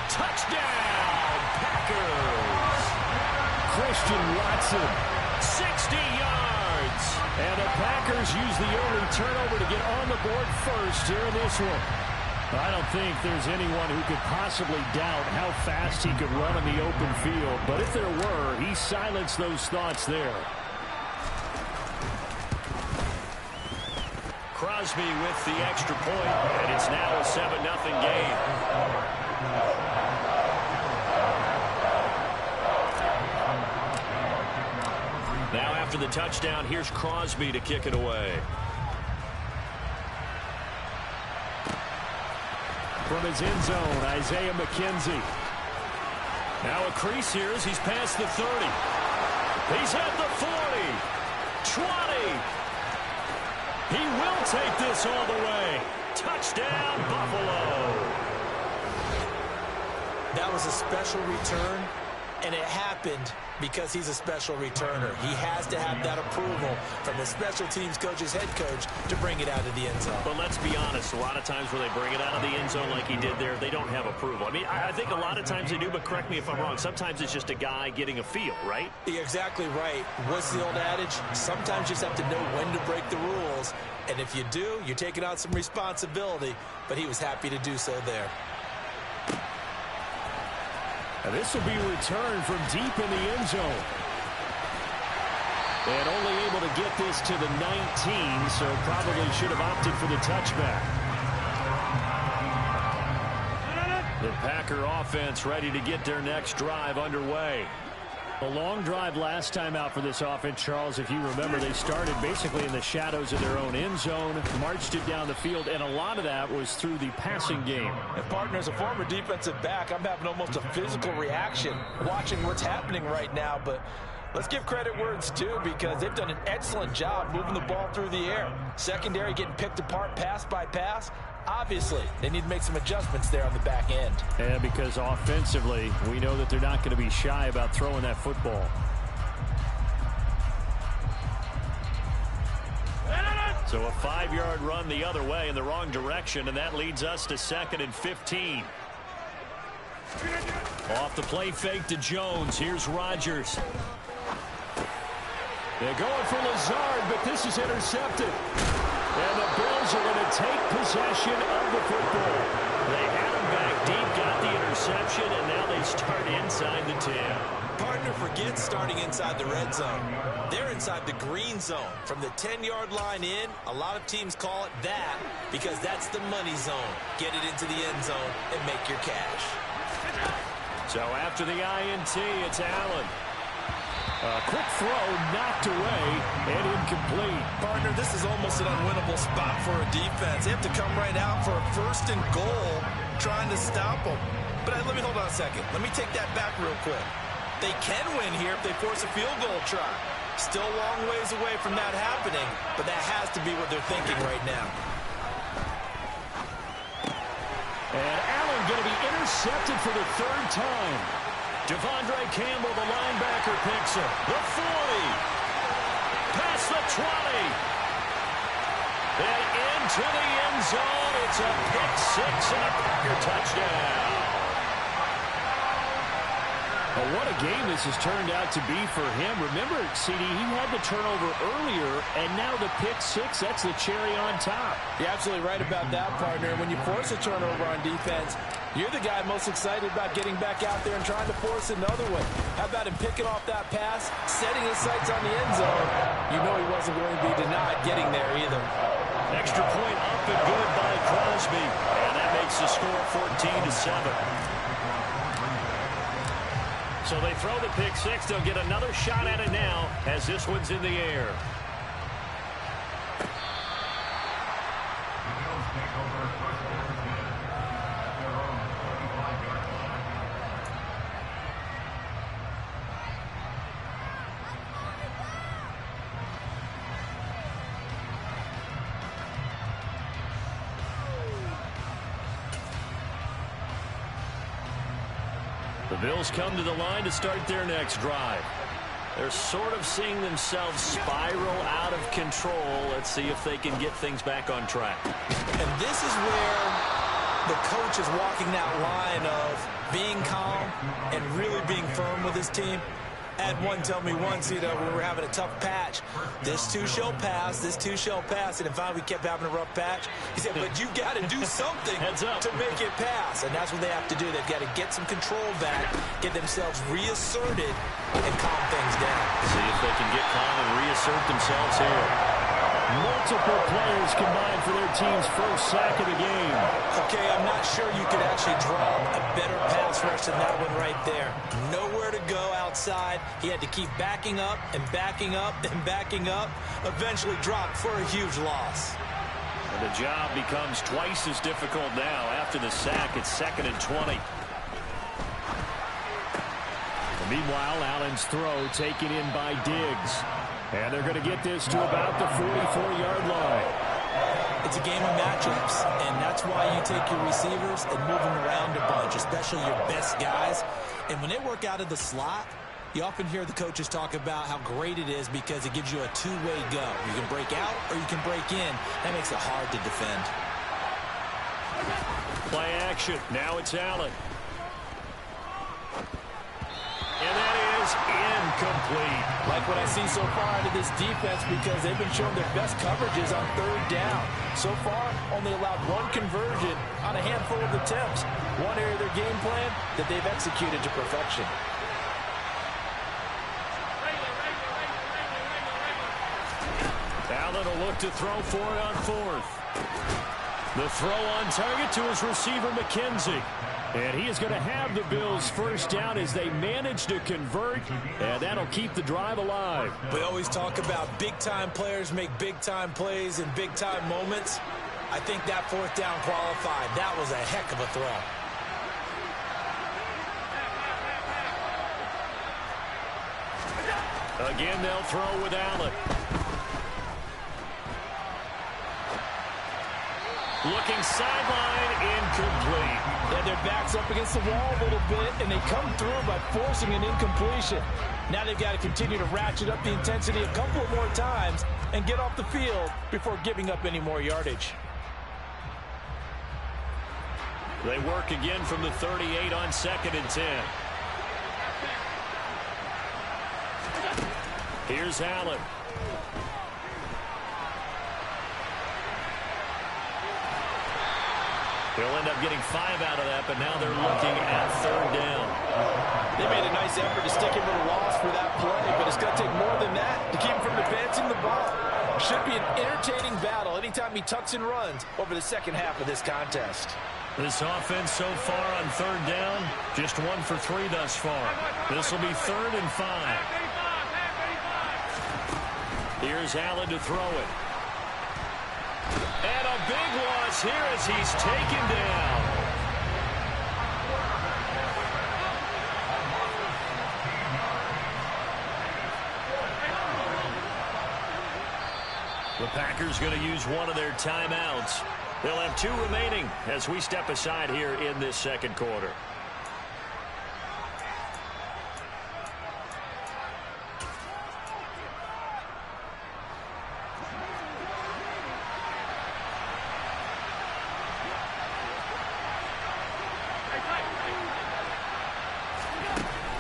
Touchdown, Packers! Christian Watson 60 yards. And the Packers use the early turnover to get on the board first here in this one. I don't think there's anyone who could possibly doubt how fast he could run in the open field. But if there were, he silenced those thoughts there. Crosby with the extra point, and it's now a 7-0 game. Now after the touchdown, here's Crosby to kick it away. From his end zone, Isaiah McKenzie. Now a crease here as he's past the 30. He's at the 40. 20. He will take this all the way. Touchdown, Buffalo. That was a special return, and it happened because he's a special returner. He has to have that approval from the special teams coach's head coach to bring it out of the end zone. But let's be honest, a lot of times where they bring it out of the end zone like he did there, they don't have approval. I mean, I think a lot of times they do, but correct me if I'm wrong. Sometimes it's just a guy getting a feel, right? You're exactly right. What's the old adage? Sometimes you just have to know when to break the rules. And if you do, you're taking on some responsibility. But he was happy to do so there. And this will be returned from deep in the end zone. And only able to get this to the 19, so probably should have opted for the touchback. The Packer offense ready to get their next drive underway. A long drive last time out for this offense, Charles. If you remember, they started basically in the shadows of their own end zone, marched it down the field, and a lot of that was through the passing game. And partner, as a former defensive back, I'm having almost a physical reaction watching what's happening right now. But let's give credit where it's due, because they've done an excellent job moving the ball through the air. Secondary getting picked apart pass by pass. Obviously, they need to make some adjustments there on the back end. Yeah, because offensively, we know that they're not going to be shy about throwing that football. So a 5-yard run the other way in the wrong direction, and that leads us to 2nd and 15. Off the play fake to Jones. Here's Rodgers. They're going for Lazard, but this is intercepted. And the Bills are going to take possession of the football. They had him back deep, got the interception, and now they start inside the 10. Partner forgets starting inside the red zone. They're inside the green zone. From the 10-yard line in, a lot of teams call it that because that's the money zone. Get it into the end zone and make your cash. So after the INT, it's Allen. A quick throw knocked away and incomplete. Partner, this is almost an unwinnable spot for a defense. They have to come right out for a 1st and goal trying to stop them. But let me hold on a second. Let me take that back real quick. They can win here if they force a field goal try. Still a long ways away from that happening, but that has to be what they're thinking right now. And Allen going to be intercepted for the 3rd time. Devondre Campbell, the linebacker, picks him. The 40. Past the 20. And into the end zone. It's a pick 6 and a Packer touchdown. Well, what a game this has turned out to be for him. Remember, CD, he had the turnover earlier, and now the pick 6, that's the cherry on top. You're absolutely right about that, partner. When you force a turnover on defense, you're the guy most excited about getting back out there and trying to force another one. How about him picking off that pass, setting his sights on the end zone? You know he wasn't going to be denied getting there either. Extra point up and good by Crosby. And that makes the score 14-7. So they throw the pick 6. They'll get another shot at it now as this one's in the air. The Bills come to the line to start their next drive. They're sort of seeing themselves spiral out of control. Let's see if they can get things back on track. And this is where the coach is walking that line of being calm and really being firm with his team. I had one tell me once, when we were having a tough patch, this too shall pass, and if finally we kept having a rough patch, he said, but you got to do something to make it pass, and that's what they have to do. They've got to get some control back, get themselves reasserted, and calm things down. See if they can get calm and reassert themselves here. Multiple players combined for their team's first sack of the game. Okay, I'm not sure you could actually draw a better pass rush than that one right there. Nowhere to go outside. He had to keep backing up and backing up and backing up. Eventually dropped for a huge loss. And the job becomes twice as difficult now after the sack. It's 2nd and 20. And meanwhile, Allen's throw taken in by Diggs. And they're going to get this to about the 44-yard line. It's a game of matchups, and that's why you take your receivers and move them around a bunch, especially your best guys. And when they work out of the slot, you often hear the coaches talk about how great it is because it gives you a two-way go. You can break out or you can break in. That makes it hard to defend. Play action. Now it's Allen. And that is incomplete. Like what I see so far out of this defense because they've been showing their best coverages on 3rd down. So far, only allowed one conversion on a handful of attempts. One area of their game plan that they've executed to perfection. Allen will look to throw for it on 4th. The throw on target to his receiver, McKenzie. And he is going to have the Bills first down as they manage to convert, and that'll keep the drive alive. We always talk about big-time players make big-time plays in big-time moments. I think that 4th down qualified. That was a heck of a throw. Again, they'll throw with Allen. Looking sideline, incomplete. Yeah, their back's up against the wall a little bit, and they come through by forcing an incompletion. Now they've got to continue to ratchet up the intensity a couple of more times and get off the field before giving up any more yardage. They work again from the 38 on 2nd and 10. Here's Allen. They'll end up getting 5 out of that, but now they're looking at 3rd down. They made a nice effort to stick him with a loss for that play, but it's going to take more than that to keep him from advancing the ball. Should be an entertaining battle anytime he tucks and runs over the second half of this contest. This offense so far on 3rd down, just 1 for 3 thus far. This will be 3rd and 5. Here's Allen to throw it. And a big loss here as he's taken down. The Packers going to use one of their timeouts. They'll have 2 remaining as we step aside here in this 2nd quarter.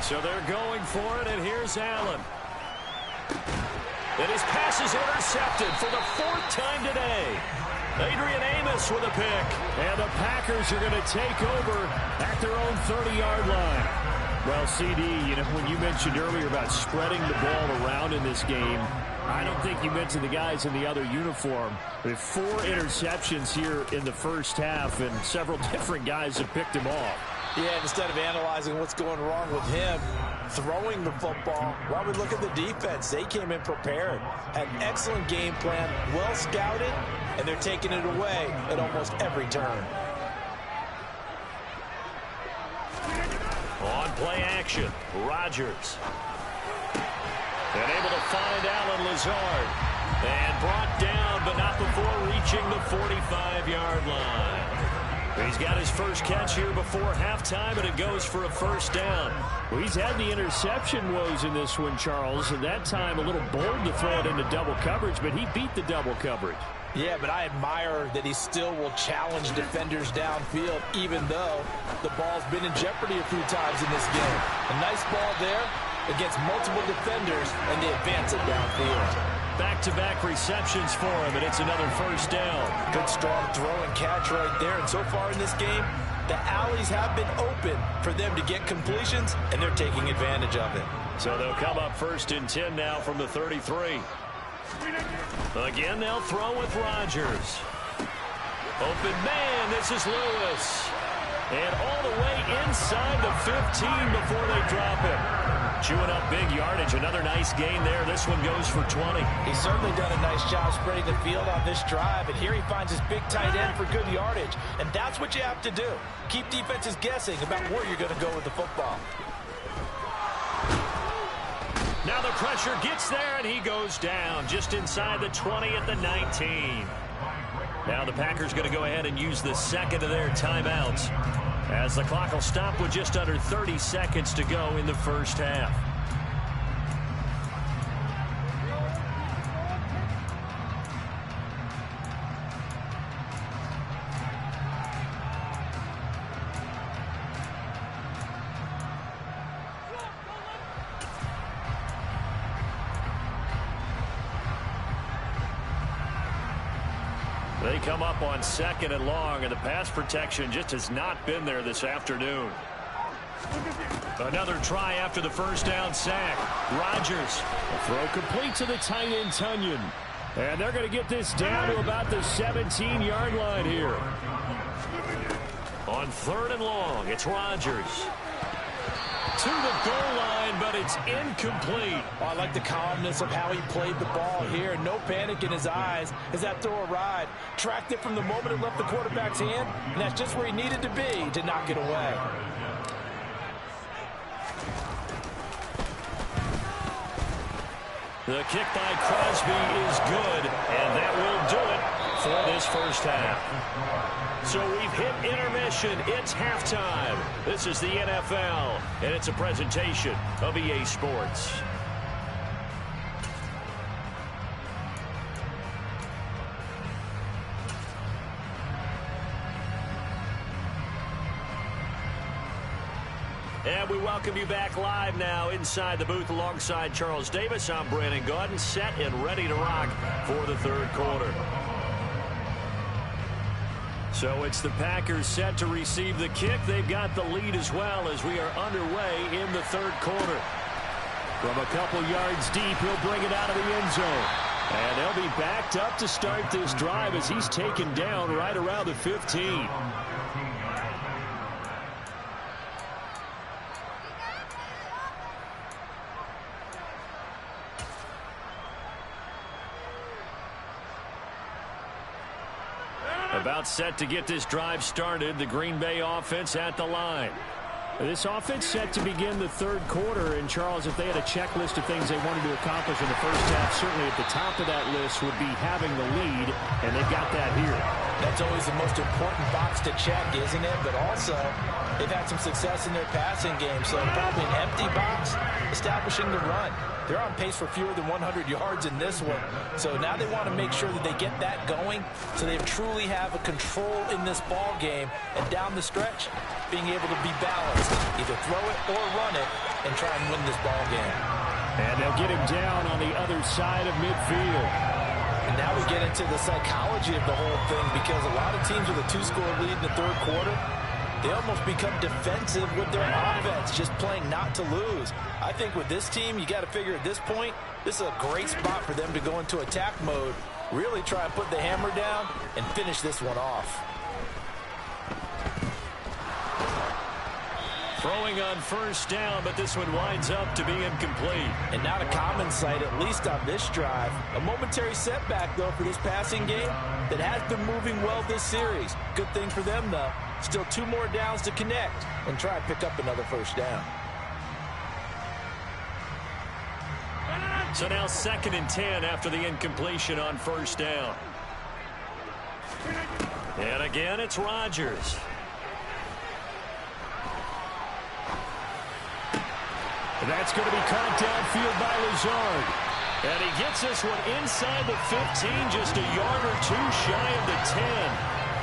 So they're going for it, and here's Allen. And his pass is intercepted for the 4th time today. Adrian Amos with a pick. And the Packers are going to take over at their own 30-yard line. Well, CD, when you mentioned earlier about spreading the ball around in this game, I don't think you mentioned the guys in the other uniform. There's 4 interceptions here in the first half, and several different guys have picked him off. Yeah, instead of analyzing what's going wrong with him, throwing the football, while we look at the defense, they came in prepared. Had an excellent game plan, well scouted, and they're taking it away at almost every turn. On play action, Rodgers. And able to find Allen Lazard. And brought down, but not before reaching the 45-yard line. He's got his first catch here before halftime, and it goes for a first down. Well, he's had the interception woes in this one, Charles, and that time a little bold to throw it into double coverage, but he beat the double coverage. Yeah, but I admire that he still will challenge defenders downfield, even though the ball's been in jeopardy a few times in this game. A nice ball there, against multiple defenders, and they advance it downfield. Back-to-back receptions for him, and it's another first down. Good strong throw and catch right there. And so far in this game, the alleys have been open for them to get completions, and they're taking advantage of it. So they'll come up 1st and 10 now from the 33. Again, they'll throw with Rodgers. Open man, this is Lewis. And all the way inside the 15 before they drop him. Chewing up big yardage. Another nice gain there. This one goes for 20. He's certainly done a nice job spreading the field on this drive. And here he finds his big tight end for good yardage. And that's what you have to do. Keep defenses guessing about where you're going to go with the football. Now the pressure gets there, and he goes down just inside the 20 at the 19. Now the Packers going to go ahead and use the second of their timeouts, as the clock will stop with just under 30 seconds to go in the first half. They come up on 2nd and long, and the pass protection just has not been there this afternoon. Another try after the first down sack. Rodgers. A throw complete to the tight end, Tunyon. And they're going to get this down to about the 17-yard line here. On 3rd and long, it's Rodgers. To the goal line, but it's incomplete. Oh, I like the calmness of how he played the ball here. No panic in his eyes as that throw arrived. Tracked it from the moment it left the quarterback's hand, and that's just where he needed to be to knock it away. The kick by Crosby is good, and that will do it for this first half. So we've hit intermission. It's halftime. This is the NFL, and it's a presentation of EA Sports. And we welcome you back live now inside the booth alongside Charles Davis. I'm Brandon Gaudin, set and ready to rock for the third quarter. So it's the Packers set to receive the kick. They've got the lead as well as we are underway in the third quarter. From a couple yards deep, he'll bring it out of the end zone. And they'll be backed up to start this drive as he's taken down right around the 15. About set to get this drive started. The Green Bay offense at the line. This offense set to begin the third quarter. And, Charles, if they had a checklist of things they wanted to accomplish in the first half, certainly at the top of that list would be having the lead, and they've got that here. That's always the most important box to check, isn't it? But also, they've had some success in their passing game, so probably an empty box, establishing the run. They're on pace for fewer than 100 yards in this one. So now they want to make sure that they get that going so they truly have a control in this ball game. And down the stretch, being able to be balanced, either throw it or run it, and try and win this ball game. And they'll get him down on the other side of midfield. And now we get into the psychology of the whole thing, because a lot of teams with a 2-score lead in the third quarter, they almost become defensive with their offense, just playing not to lose. I think with this team, you got to figure at this point, this is a great spot for them to go into attack mode, really try and put the hammer down and finish this one off. Throwing on first down, but this one winds up to be incomplete. And not a common sight, at least on this drive. A momentary setback, though, for this passing game that has been moving well this series. Good thing for them, though. Still 2 more downs to connect and try and pick up another first down. So now 2nd and 10 after the incompletion on first down. And again, it's Rodgers. That's going to be caught downfield by Lazard. And he gets this one inside the 15, just a yard or 2 shy of the 10.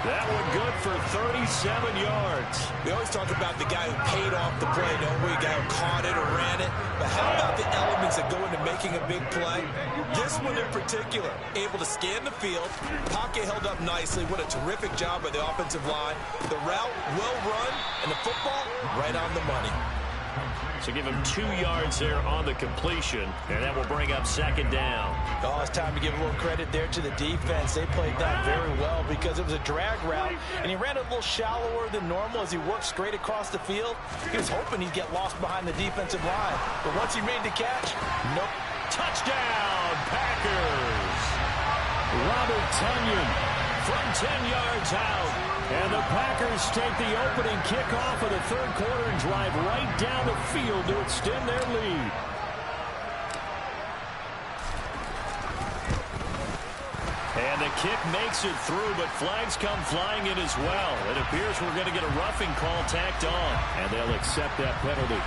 That one good for 37 yards. We always talk about the guy who paid off the play, don't we? The guy who caught it or ran it. But how things that go into making a big play. This one in particular, able to scan the field, pocket held up nicely. What a terrific job by the offensive line. The route, well run, and the football, right on the money. So give him 2 yards there on the completion, and that will bring up second down. Oh, it's time to give a little credit there to the defense. They played that very well because it was a drag route, and he ran a little shallower than normal as he worked straight across the field. He was hoping he'd get lost behind the defensive line, but once he made the catch, nope. Touchdown, Packers! Robert Tonyan From 10 yards out. And the Packers take the opening kickoff of the third quarter and drive right down the field to extend their lead. And the kick makes it through, but flags come flying in as well. It appears we're going to get a roughing call tacked on. And they'll accept that penalty.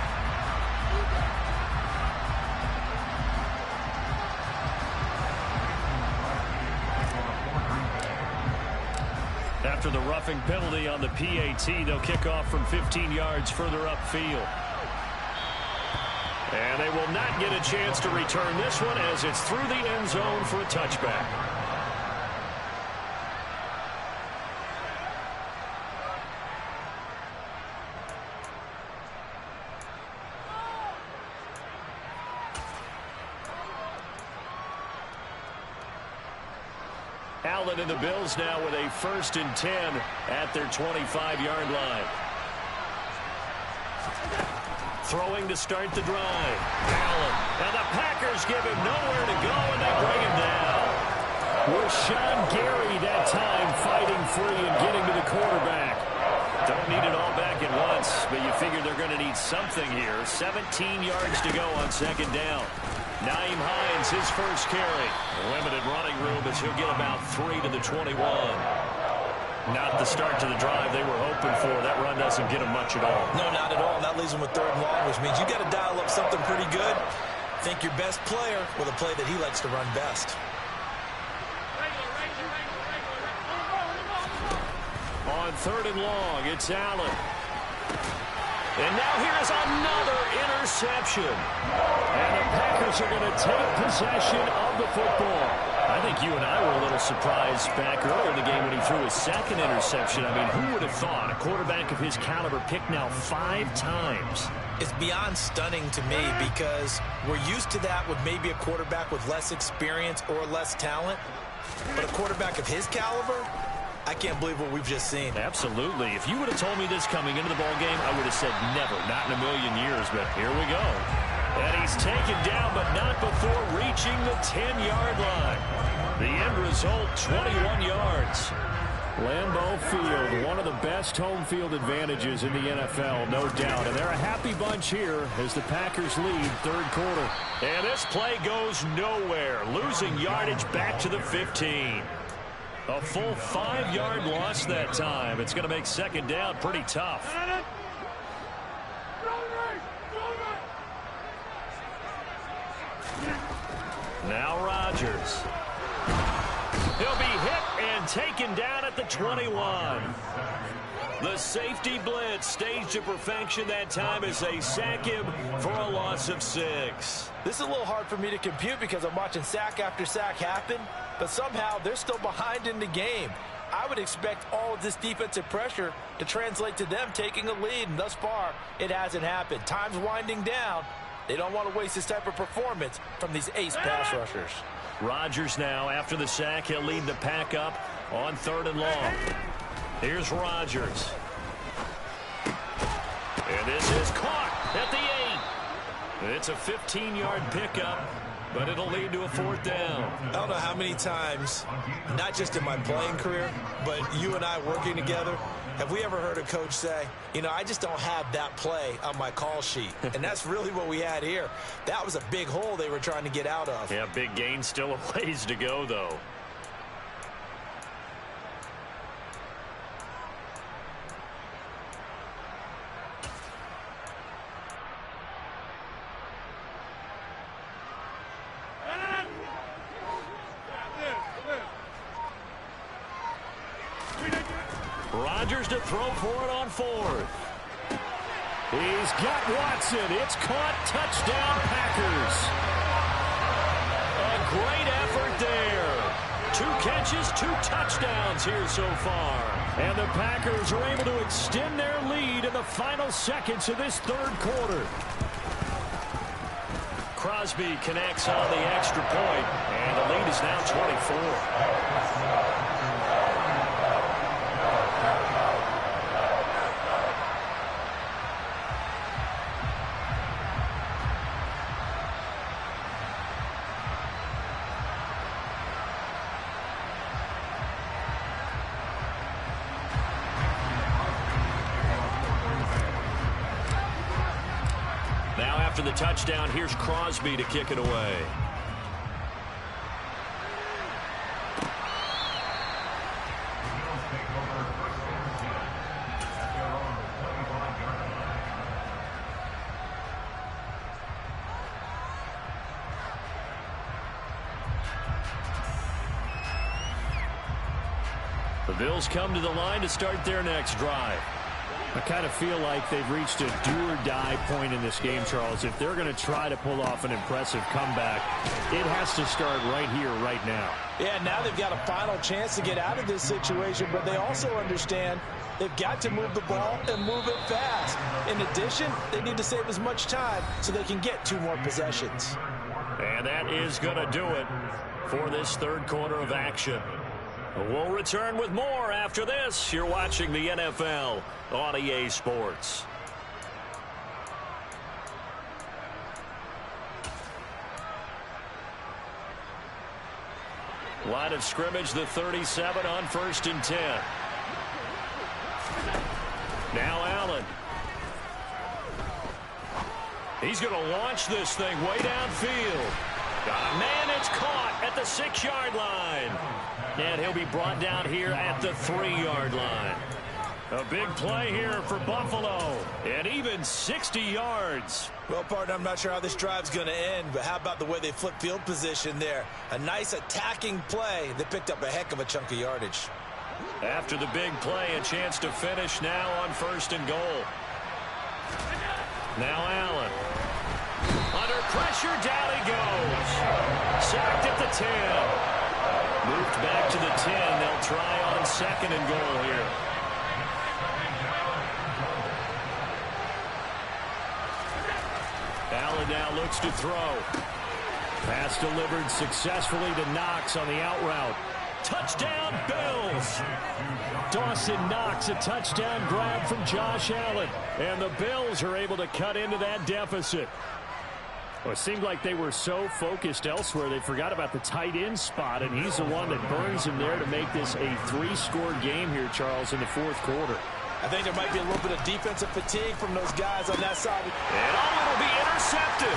After the roughing penalty on the PAT, they'll kick off from 15 yards further upfield. And they will not get a chance to return this one as it's through the end zone for a touchback. Allen and the Bills now with a 1st and 10 at their 25-yard line. Throwing to start the drive. Allen. And the Packers give him nowhere to go, and they bring him down. Rashawn Gary that time fighting free and getting to the quarterback. Don't need it all back at once, but you figure they're going to need something here. 17 yards to go on second down. Nyheim Hines, his first carry. Limited running room as he'll get about 3 to the 21. Not the start to the drive they were hoping for. That run doesn't get them much at all. No, not at all. And that leaves them with 3rd and long, which means you got to dial up something pretty good. Think your best player with a play that he likes to run best. On 3rd and long, it's Allen. And now here's another interception. And the Packers are going to take possession of the football. I think you and I were a little surprised back earlier in the game when he threw his 2nd interception. I mean, who would have thought a quarterback of his caliber picked now 5 times? It's beyond stunning to me because we're used to that with maybe a quarterback with less experience or less talent. But a quarterback of his caliber, I can't believe what we've just seen. Absolutely. If you would have told me this coming into the ballgame, I would have said never, not in a million years, but here we go. And he's taken down, but not before reaching the 10-yard line. The end result, 21 yards. Lambeau Field, one of the best home field advantages in the NFL, no doubt. And they're a happy bunch here as the Packers lead 3rd quarter. And this play goes nowhere, losing yardage back to the 15. A full 5-yard loss that time. It's going to make second down pretty tough. Now Rodgers. He'll be hit and taken down at the 21. The safety blitz staged to perfection that time as they sack him for a loss of 6. This is a little hard for me to compute because I'm watching sack after sack happen, but somehow they're still behind in the game. I would expect all of this defensive pressure to translate to them taking a lead, and thus far, it hasn't happened. Time's winding down. They don't want to waste this type of performance from these ace pass rushers. Rodgers now, after the sack, he'll lead the pack up on 3rd and long. Here's Rodgers. And this is caught at the 8. It's a 15-yard pickup, but it'll lead to a 4th down. I don't know how many times, not just in my playing career, but you and I working together, have we ever heard a coach say, you know, I just don't have that play on my call sheet. And that's really what we had here. That was a big hole they were trying to get out of. Yeah, big gain, still a ways to go, though. Rodgers to throw for it on 4th. He's got Watson. It's caught. Touchdown, Packers. A great effort there. 2 catches, 2 touchdowns here so far. And the Packers are able to extend their lead in the final seconds of this third quarter. Crosby connects on the extra point, and the lead is now 24. After the touchdown, here's Crosby to kick it away. The Bills come to the line to start their next drive. I kind of feel like they've reached a do-or-die point in this game, Charles. If they're going to try to pull off an impressive comeback, it has to start right here, right now. Yeah, now they've got a final chance to get out of this situation, but they also understand they've got to move the ball and move it fast. In addition, they need to save as much time so they can get 2 more possessions. And that is going to do it for this third quarter of action. We'll return with more after this. You're watching the NFL on EA Sports. Line of scrimmage, the 37 on 1st and 10. Now Allen. He's going to launch this thing way downfield. Got a man, it's caught at the 6-yard line. And he'll be brought down here at the 3-yard line. A big play here for Buffalo. And even 60 yards. Well, partner, I'm not sure how this drive's going to end, but how about the way they flip field position there? A nice attacking play that picked up a heck of a chunk of yardage. After the big play, a chance to finish now on 1st and goal. Now Allen. Under pressure, down he goes. Sacked at the 10. Moved back to the 10. They'll try on 2nd and goal here. Allen now looks to throw. Pass delivered successfully to Knox on the out route. Touchdown, Bills. Dawson Knox, a touchdown grab from Josh Allen. And the Bills are able to cut into that deficit. Well, it seemed like they were so focused elsewhere, they forgot about the tight end spot, and he's the one that burns him there to make this a 3-score game here, Charles, in the 4th quarter. I think there might be a little bit of defensive fatigue from those guys on that side. And it'll be intercepted.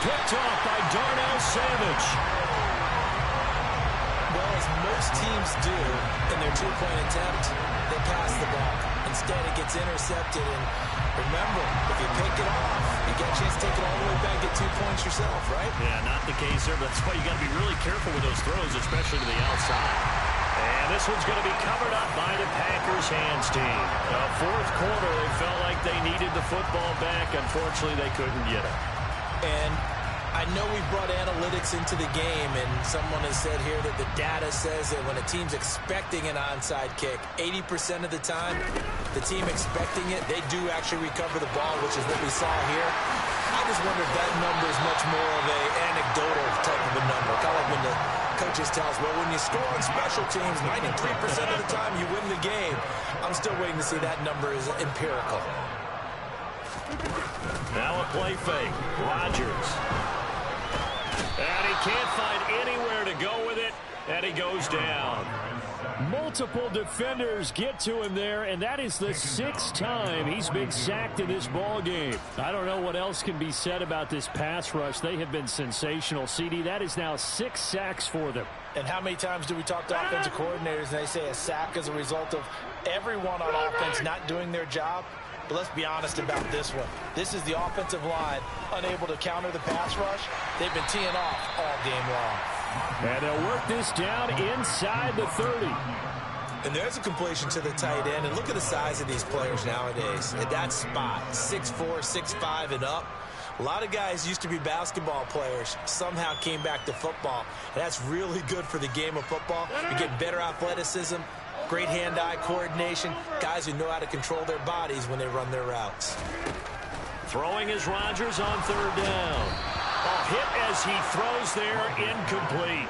Picked off by Darnell Savage. Well, as most teams do in their 2-point attempt, they pass the ball. Instead, it gets intercepted. And remember, if you pick it off, you get a chance to take it all the way back, get 2 points yourself, right? Yeah, not the case there. That's why you got to be really careful with those throws, especially to the outside. And this one's going to be covered up by the Packers hands team. The 4th quarter, they felt like they needed the football back. Unfortunately, they couldn't get it. And I know we brought analytics into the game, and someone has said here that the data says that when a team's expecting an onside kick, 80% of the time, the team expecting it, they do actually recover the ball, which is what we saw here. I just wonder if that number is much more of a anecdotal type of a number. Kind of like when the coaches tell us, well, when you score on special teams, 93% of the time you win the game. I'm still waiting to see that number is empirical. Now a play fake. Rodgers. And he can't find anywhere to go with it, and he goes down. Multiple defenders get to him there, and that is the 6th time he's been sacked in this ball game. I don't know what else can be said about this pass rush. They have been sensational, CD. That is now 6 sacks for them. And how many times do we talk to offensive coordinators and they say a sack is a result of everyone on offense not doing their job? But let's be honest about this one. This is the offensive line unable to counter the pass rush. They've been teeing off all game long. And they'll work this down inside the 30. And there's a completion to the tight end. And look at the size of these players nowadays. At that spot, 6'4", 6'5", and up. A lot of guys used to be basketball players, somehow came back to football. And that's really good for the game of football. You get better athleticism, great hand-eye coordination, guys who know how to control their bodies when they run their routes. Throwing is Rodgers on third down. A hit as he throws there, incomplete.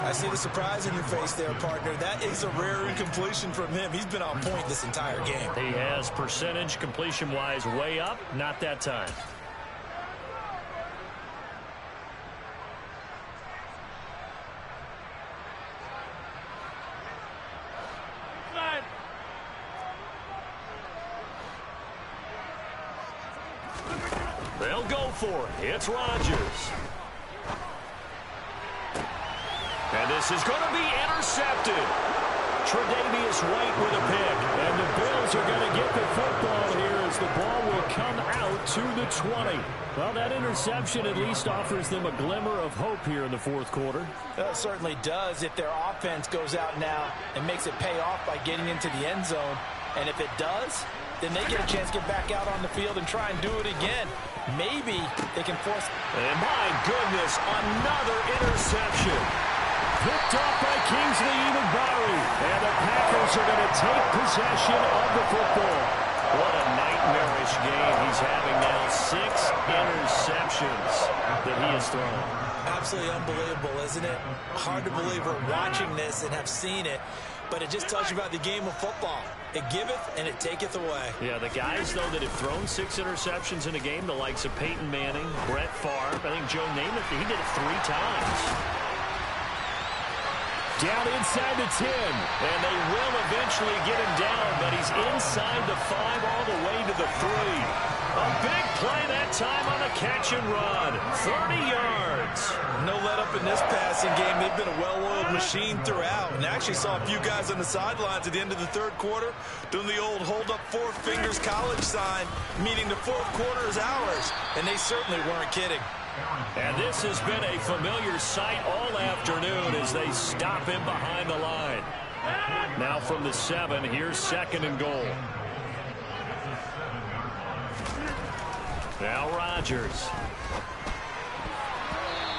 I see the surprise in your face there, partner. That is a rare incompletion from him. He's been on point this entire game. He has percentage completion-wise way up, not that time. They'll go for it. It's Rodgers. And this is going to be intercepted. Tre'Davious White with a pick. And the Bills are going to get the football here as the ball will come out to the 20. Well, that interception at least offers them a glimmer of hope here in the fourth quarter. It certainly does if their offense goes out now and makes it pay off by getting into the end zone. And if it does, then they get a chance to get back out on the field and try and do it again. Maybe they can force... And my goodness, another interception. Picked off by Kingsley Enagbare. And the Packers are going to take possession of the football. What a nightmarish game he's having now. 6 interceptions that he has thrown. Absolutely unbelievable, isn't it? Hard to believe we're watching this and have seen it. But it just tells you about the game of football. It giveth and it taketh away. Yeah, the guys, though, that have thrown 6 interceptions in a game, the likes of Peyton Manning, Brett Favre, I think Joe Namath, he did it 3 times. Down inside the 10. And they will eventually get him down, but he's inside the 5 all the way to the 3. A big play that time on a catch and run. 30 yards. No let up in this passing game. They've been a well-oiled machine throughout. And actually saw a few guys on the sidelines at the end of the third quarter doing the old hold up 4 fingers college sign, meaning the fourth quarter is ours. And they certainly weren't kidding. And this has been a familiar sight all afternoon as they stop him behind the line. Now from the 7, here's 2nd and goal. Now Rodgers.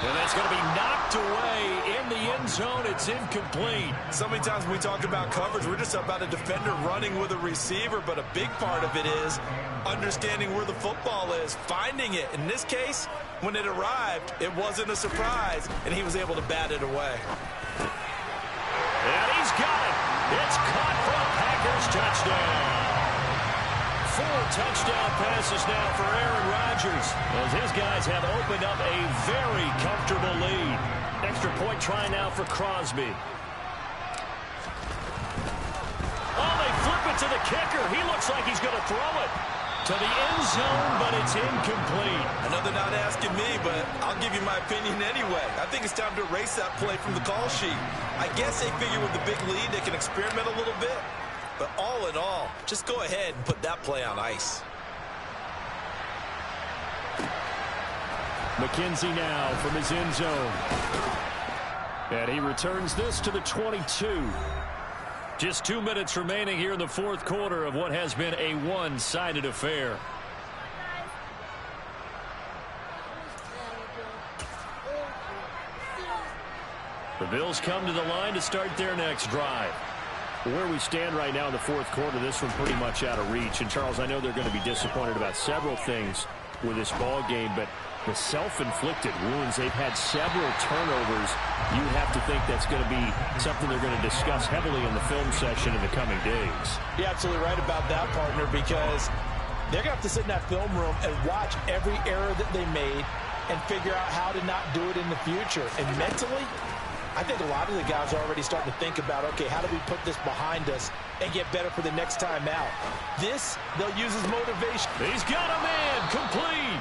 And that's going to be knocked away in the end zone. It's incomplete. So many times when we talk about coverage, we're just about a defender running with a receiver, but a big part of it is understanding where the football is, finding it. In this case, when it arrived, it wasn't a surprise, and he was able to bat it away. And he's got it. It's caught for a Packers touchdown. 4 touchdown passes now for Aaron Rodgers as his guys have opened up a very comfortable lead. Extra point try now for Crosby. Oh, they flip it to the kicker. He looks like he's going to throw it to the end zone, but it's incomplete. I know they're not asking me, but I'll give you my opinion anyway. I think it's time to erase that play from the call sheet. I guess they figure with the big lead they can experiment a little bit. But all in all, just go ahead and put that play on ice. McKenzie now from his end zone. And he returns this to the 22. Just 2 minutes remaining here in the fourth quarter of what has been a one-sided affair. The Bills come to the line to start their next drive. Where we stand right now in the fourth quarter, this one pretty much out of reach. And, Charles, I know they're going to be disappointed about several things with this ball game, but the self-inflicted wounds, they've had several turnovers. You have to think that's going to be something they're going to discuss heavily in the film session in the coming days. You're absolutely right about that, partner, because they're going to have to sit in that film room and watch every error that they made and figure out how to not do it in the future. And mentally, I think a lot of the guys are already starting to think about, okay, how do we put this behind us and get better for the next time out? This, they'll use as motivation. He's got a man, complete.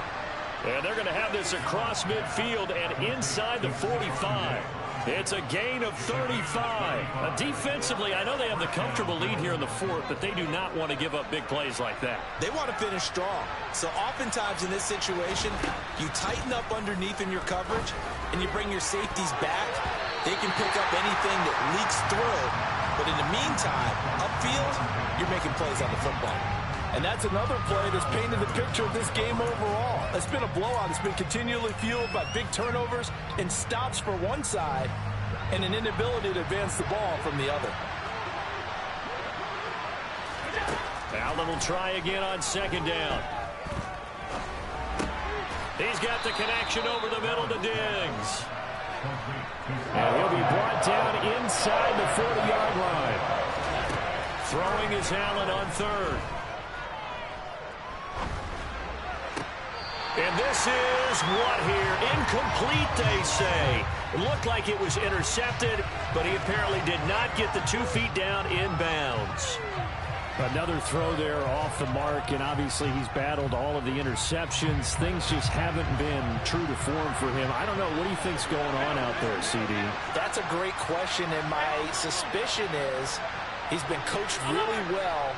And they're going to have this across midfield and inside the 45. It's a gain of 35. Defensively, I know they have the comfortable lead here in the fourth, but they do not want to give up big plays like that. They want to finish strong. So oftentimes in this situation, you tighten up underneath in your coverage and you bring your safeties back. They can pick up anything that leaks through But in the meantime, upfield, you're making plays on the football. And that's another play that's painted the picture of this game overall. It's been a blowout. It's been continually fueled by big turnovers and stops for one side and an inability to advance the ball from the other. Allen will try again on second down. He's got the connection over the middle to Diggs. And he'll be brought down inside the 40-yard line. Throwing is Allen on third. And this is what here? Incomplete, they say. It looked like it was intercepted, but he apparently did not get the 2 feet down in bounds. Another throw there off the mark, and obviously he's battled all of the interceptions. Things just haven't been true to form for him. I don't know. What do you think's going on out there, CD? That's a great question, and my suspicion is he's been coached really well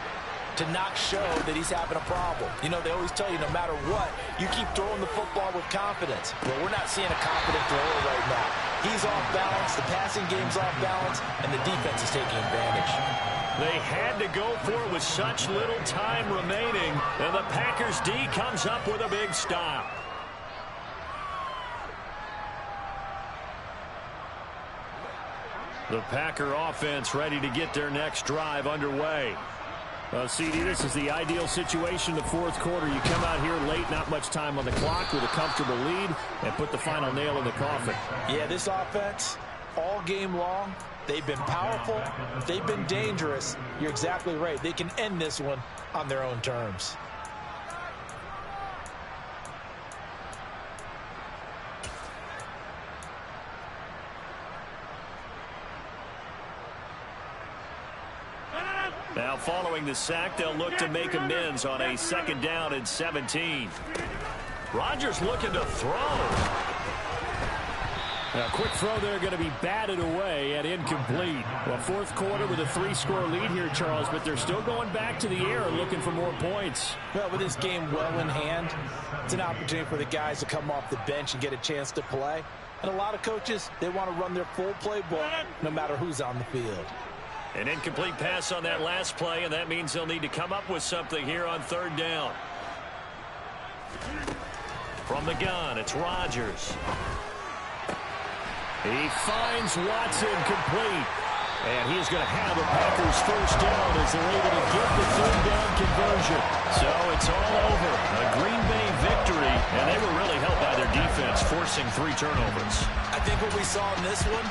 to not show that he's having a problem. You know, they always tell you no matter what, you keep throwing the football with confidence. Well, we're not seeing a confident thrower right now. He's off balance, the passing game's off balance, and the defense is taking advantage. They had to go for it with such little time remaining, and the Packers D comes up with a big stop. The Packer offense ready to get their next drive underway. CD, this is the ideal situation, the fourth quarter. You come out here late, not much time on the clock, with a comfortable lead, and put the final nail in the coffin. Yeah, this offense, all game long, they've been powerful, they've been dangerous. You're exactly right. They can end this one on their own terms. Now following the sack, they'll look to make amends on a second down and 17. Rodgers looking to throw. A quick throw there going to be batted away and incomplete. Well, fourth quarter with a 3-score lead here, Charles, but they're still going back to the air and looking for more points. Well, with this game well in hand, it's an opportunity for the guys to come off the bench and get a chance to play. And a lot of coaches, they want to run their full playbook no matter who's on the field. An incomplete pass on that last play, and that means they'll need to come up with something here on third down. From the gun, it's Rodgers. He finds Watson complete. And he's going to have a Packers first down as they're able to get the third down conversion. So it's all over. A Green Bay victory, and they were really helped by their defense, forcing 3 turnovers. I think what we saw in this one,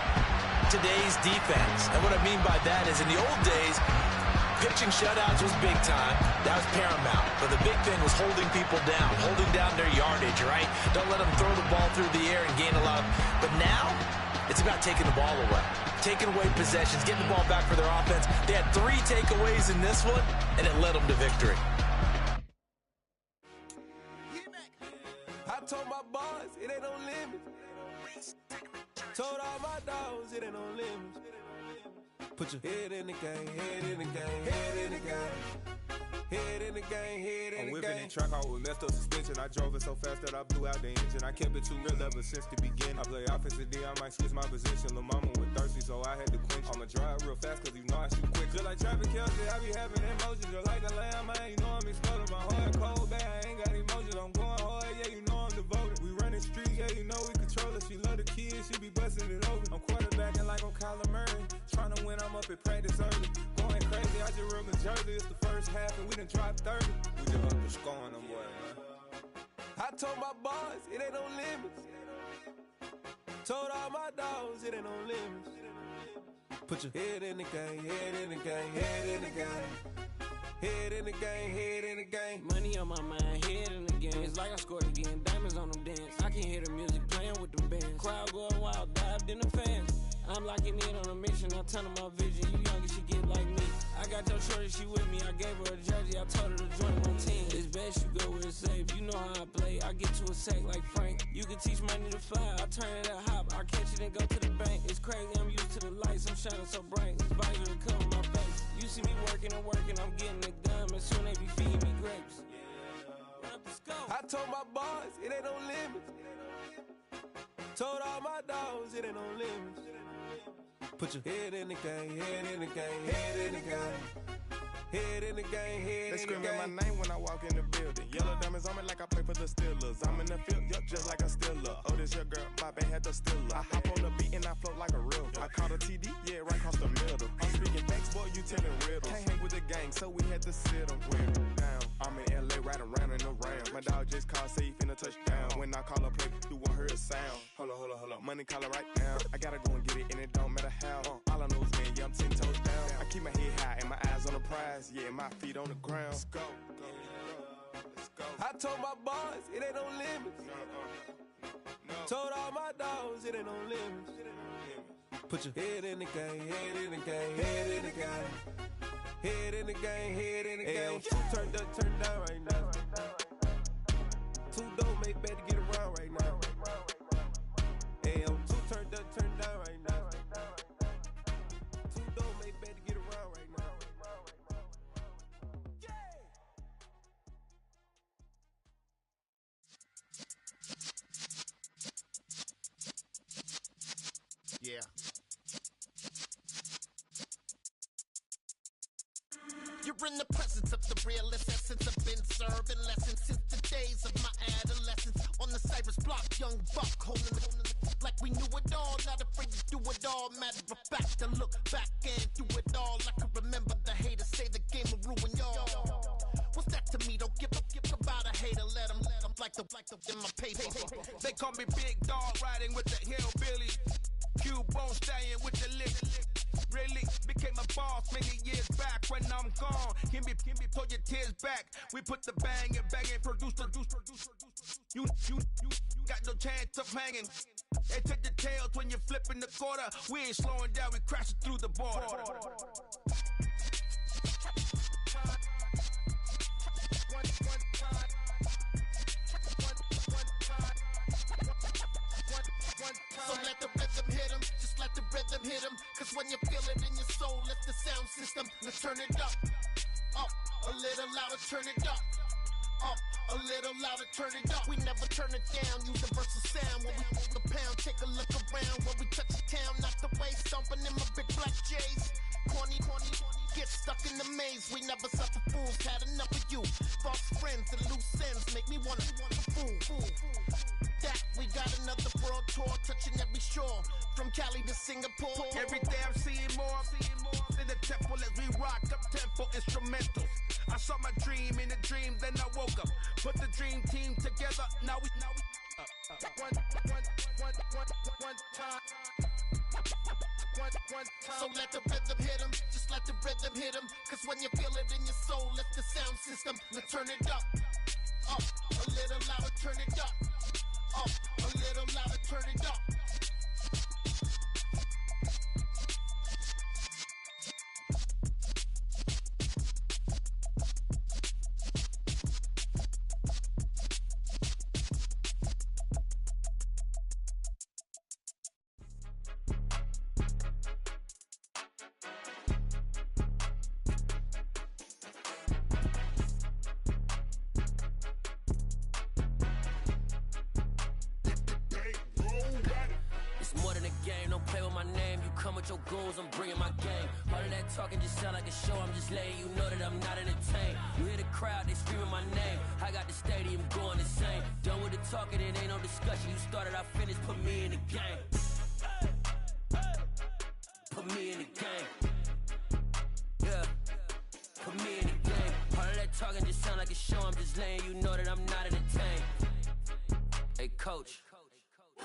today's defense. And what I mean by that is in the old days, pitching shutouts was big time. That was paramount. But the big thing was holding people down, holding down their yardage, right? Don't let them throw the ball through the air and gain a lot. But now, it's about taking the ball away. Taking away possessions, getting the ball back for their offense. They had 3 takeaways in this one, and it led them to victory. I told my boys it ain't no limit. Told all my dogs it ain't no limit. Put your head in the game, head in the game, head in the game. Head in the game, head in the game. I'm whipping in track out with messed up suspension. I drove it so fast that I blew out the engine. I kept it too real ever since the beginning. I play offensive D, I might switch my position. Lil' mama was thirsty, so I had to quench. I'ma drive real fast, cause you know I shoot quick. Just like Travis Kelce, I be having emotions. Just like the lamb, man, you know I'm exploding. My heart cold, bad, I ain't got emotions. I'm going hard, yeah, you know I'm devoted. We running streets, yeah, you know we control it. She love the kids, she be busting it open. I'm quarterbacking like I'm Kyler Murray. Trying to win, I'm up at practice early. Going crazy, I just rub the jersey. It's the first half, and we done dropped 30. We just underscoring them, boy, man. I told my boys, it ain't no limits. Told all my dogs, it ain't no limits. Put your head in the game, head in the game, head in the game. Head in the game, head in the game. Money on my mind, head in the game. It's like I scored again, diamonds on them dance. I can hear the music playing with them bands. Crowd going wild, dived in the fans. I'm locking in on a mission, I tell her my vision. You young, she get like me. I got your shorty, she with me. I gave her a jersey, I told her to join my team. It's best you go where it's safe. You know how I play. I get to a sack like Frank. You can teach money to fly. I turn it a hop. I catch it and go to the bank. It's crazy, I'm used to the lights. I'm shining so bright. This visor will cover my face. You see me working and working. I'm getting it done. And soon they be feeding me grapes. I told my boys, it ain't no limits. Told all my dogs, it ain't no limits. Put your head in the game, head in the game, head in the game. Head in the game, head in the game. They screaming my name when I walk in the building. Yellow diamonds on me like I play for the Steelers. I'm in the field, yup, just like a Steeler. Oh, this your girl, my band had the Steeler. I hop on the beat and I float like a river. I caught a TD, yeah, right across the middle. I'm speaking facts, boy, you telling riddles. Can't hang with the gang, so we had to sit them down. I'm in LA, riding around and around. My dog just called, say he finna touchdown. When I call a play, you won't hear a sound. Hold up, money calling right now. I gotta go and get it, and it don't matter how. All I know is, man, yeah, I'm 10 toes down. I keep my head high and my eyes on the prize. Yeah, my feet on the ground. Let's go. Let's go. I told my boys, it ain't no limits. No. Told all my dogs, it ain't no limits. Put your head in the game, head in the game, head in the game. Head in the game, head in the game. Two turned up, turned down right now. Two don't make bad to get around right now. Hey, I'm two turned up, turned down right now. Two don't make bad to get around right now. Yeah. You're in the presence of the realest essence. I've been serving lessons since the days of my adolescence. On the Cypress block, young buck holding the like we knew it all. Not afraid to do it all. Matter of fact, to look back and do it all. I can remember the haters say the game will ruin y'all. What's that to me? Don't give about a hater. Let them like the in my paper. They call me Big Dog, riding with the hillbilly. Q-Bone staying with the lick. Really became a boss many years back. When I'm gone, can be pull your tears back. We put the bang and produce. You got no chance of hanging. They take the tails when you're flipping the quarter. We ain't slowing down, we crashing through the border. So let the rhythm hit him, just let the rhythm hit him. Cause when you feel it in your soul, let the sound system, let's turn it up. Up, a little louder, turn it up. Up, a little louder, turn it up. We never turn it down, universal sound. When we hold the pound, take a look around. When we touch the town, knock the waist, stomping in my big black J's. Corny, get stuck in the maze. We never suffer fools, had enough of you. False friends and loose ends make me wanna fool. That we got another world tour, touching every shore, from Cali to Singapore. Every day I'm seeing more in the temple as we rock up tempo instrumentals. I saw my dream in a dream, then I woke up. Put the dream team together. Now we one time. So let the rhythm hit him, just let the rhythm hit him. Cause when you feel it in your soul, let the sound system, let's turn it up. Up, a little louder, turn it up. Up, a little louder, turn it up. Your goals, I'm bringing my game. All of that talking just sound like a show. I'm just letting you know that I'm not entertained. You hear the crowd, they screaming my name. I got the stadium going insane. Done with the talking, it ain't no discussion. You started, I finished, put me in the game. Put me in the game. Yeah, put me in the game. All of that talking just sound like a show. I'm just letting you know that I'm not entertained. Hey, coach,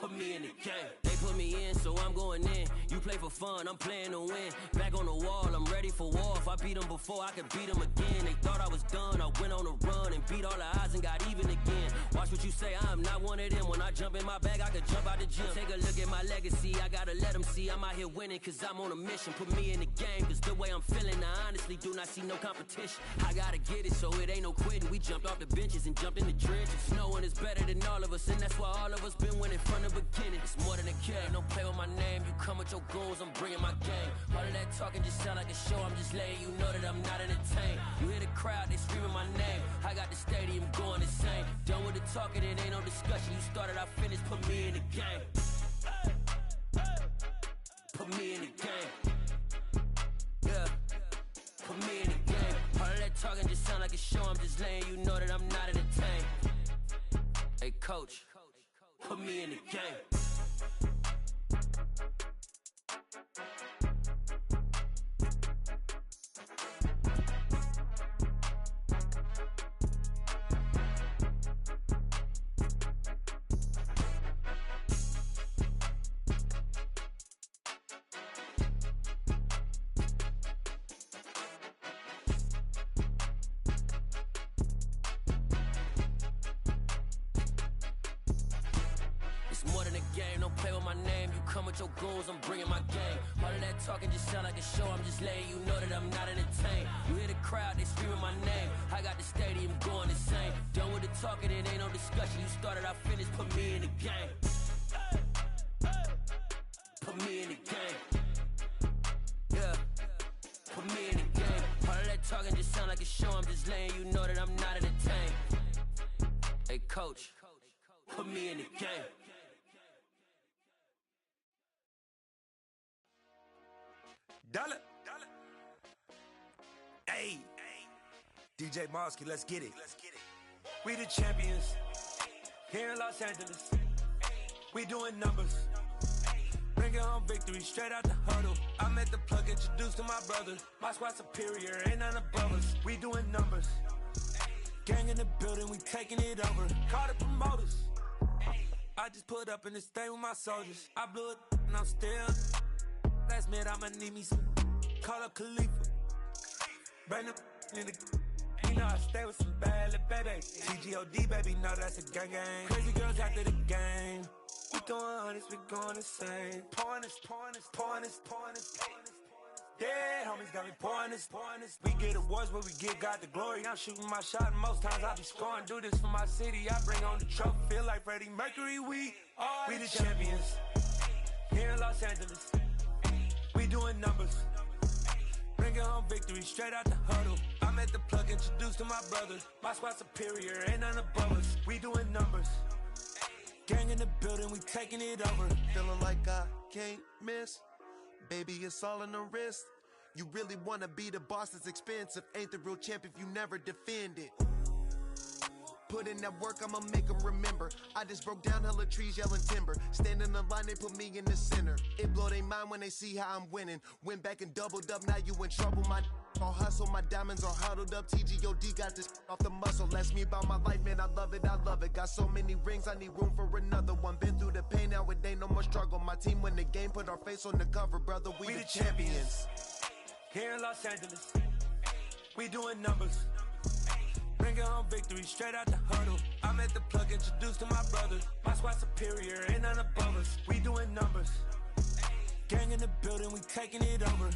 put me in the game. They put me in, so I'm going in. You play for fun, I'm playing to win. Back on the wall, I'm ready for war. If I beat them before, I can beat them again. They thought I was done, I went on a run and beat all the odds and got even again. Watch what you say, I'm not one of them. When I jump in my bag, I could jump out the gym. Take a look at my legacy, I gotta let them see I'm out here winning. Cause I'm on a mission, put me in the game. Cause the way I'm feeling, I honestly do not see no competition. I gotta get it, so it ain't no quitting. We jumped off the benches and jumped in the trenches. No one is better than all of us, and that's why all of us been winning from the beginning. It's more than a game, don't play with my name. You come with your goons, I'm bringing my game. All of that talking just sound like a show. I'm just letting you know that I'm not entertained. You hear the crowd, they screaming my name. I got the stadium going insane. Done with the talking, it ain't no discussion. You started, I finished, put me in the game. Put me in the game. laying you know that I'm not in the tank. Hey, coach, put me in the game. More than a game, don't play with my name. You come with your goons, I'm bringing my game. All of that talking just sound like a show. I'm just letting you know that I'm not entertained. You hear the crowd, they screaming my name. I got the stadium going insane. Done with the talking, it ain't no discussion. You started, I finished, put me in the game. Put me in the game. Yeah, put me in the game. All of that talking just sound like a show. I'm just letting you know that I'm not entertained. Hey, coach, put me in the game. Dollar. Hey, DJ Mosky, let's get it. We the champions here in Los Angeles. We doing numbers. Bringing home victory straight out the huddle. I'm at the plug, introduced to my brother. My squad superior, ain't none above us. We doing numbers. Gang in the building, we taking it over. Call the promoters. I just put up in this thing with my soldiers. I blew it and I'm still. Last minute, I'ma need me some. Call up Khalifa. Bring them in the. You know I stay with some bad little baby. TGOD, baby, know that's a gang gang. Crazy girls after the game. We doing hundreds, we going insane. Pouring this. Yeah, homies got me pouring this. We get awards where we give God the glory. I'm shooting my shot and most times I be scoring. Do this for my city, I bring on the trophy. Feel like Freddie Mercury, we the champions. Here in Los Angeles. We doing numbers. Bringing home victory straight out the huddle. I'm at the plug, introduced to my brother. My squad superior, ain't none above us. We doing numbers. Gang in the building, we taking it over. Feeling like I can't miss. Baby, it's all in the wrist. You really wanna be the boss, that's expensive. Ain't the real champ if you never defend it. Put in that work, I'ma make them remember. I just broke down hella trees, yelling timber. Stand in the line, they put me in the center. It blow their mind when they see how I'm winning. Went back and doubled up, now you in trouble. My all hustle, my diamonds are huddled up. TGOD got this off the muscle. Ask me about my life, man, I love it. Got so many rings, I need room for another one. Been through the pain, now it ain't no more struggle. My team win the game, put our face on the cover, brother. We the champions. Here in Los Angeles, we doing numbers. Bringing home victory straight out the huddle. I'm at the plug, introduced to my brother. My squad superior, ain't none above us. We doing numbers. Gang in the building, we taking it over.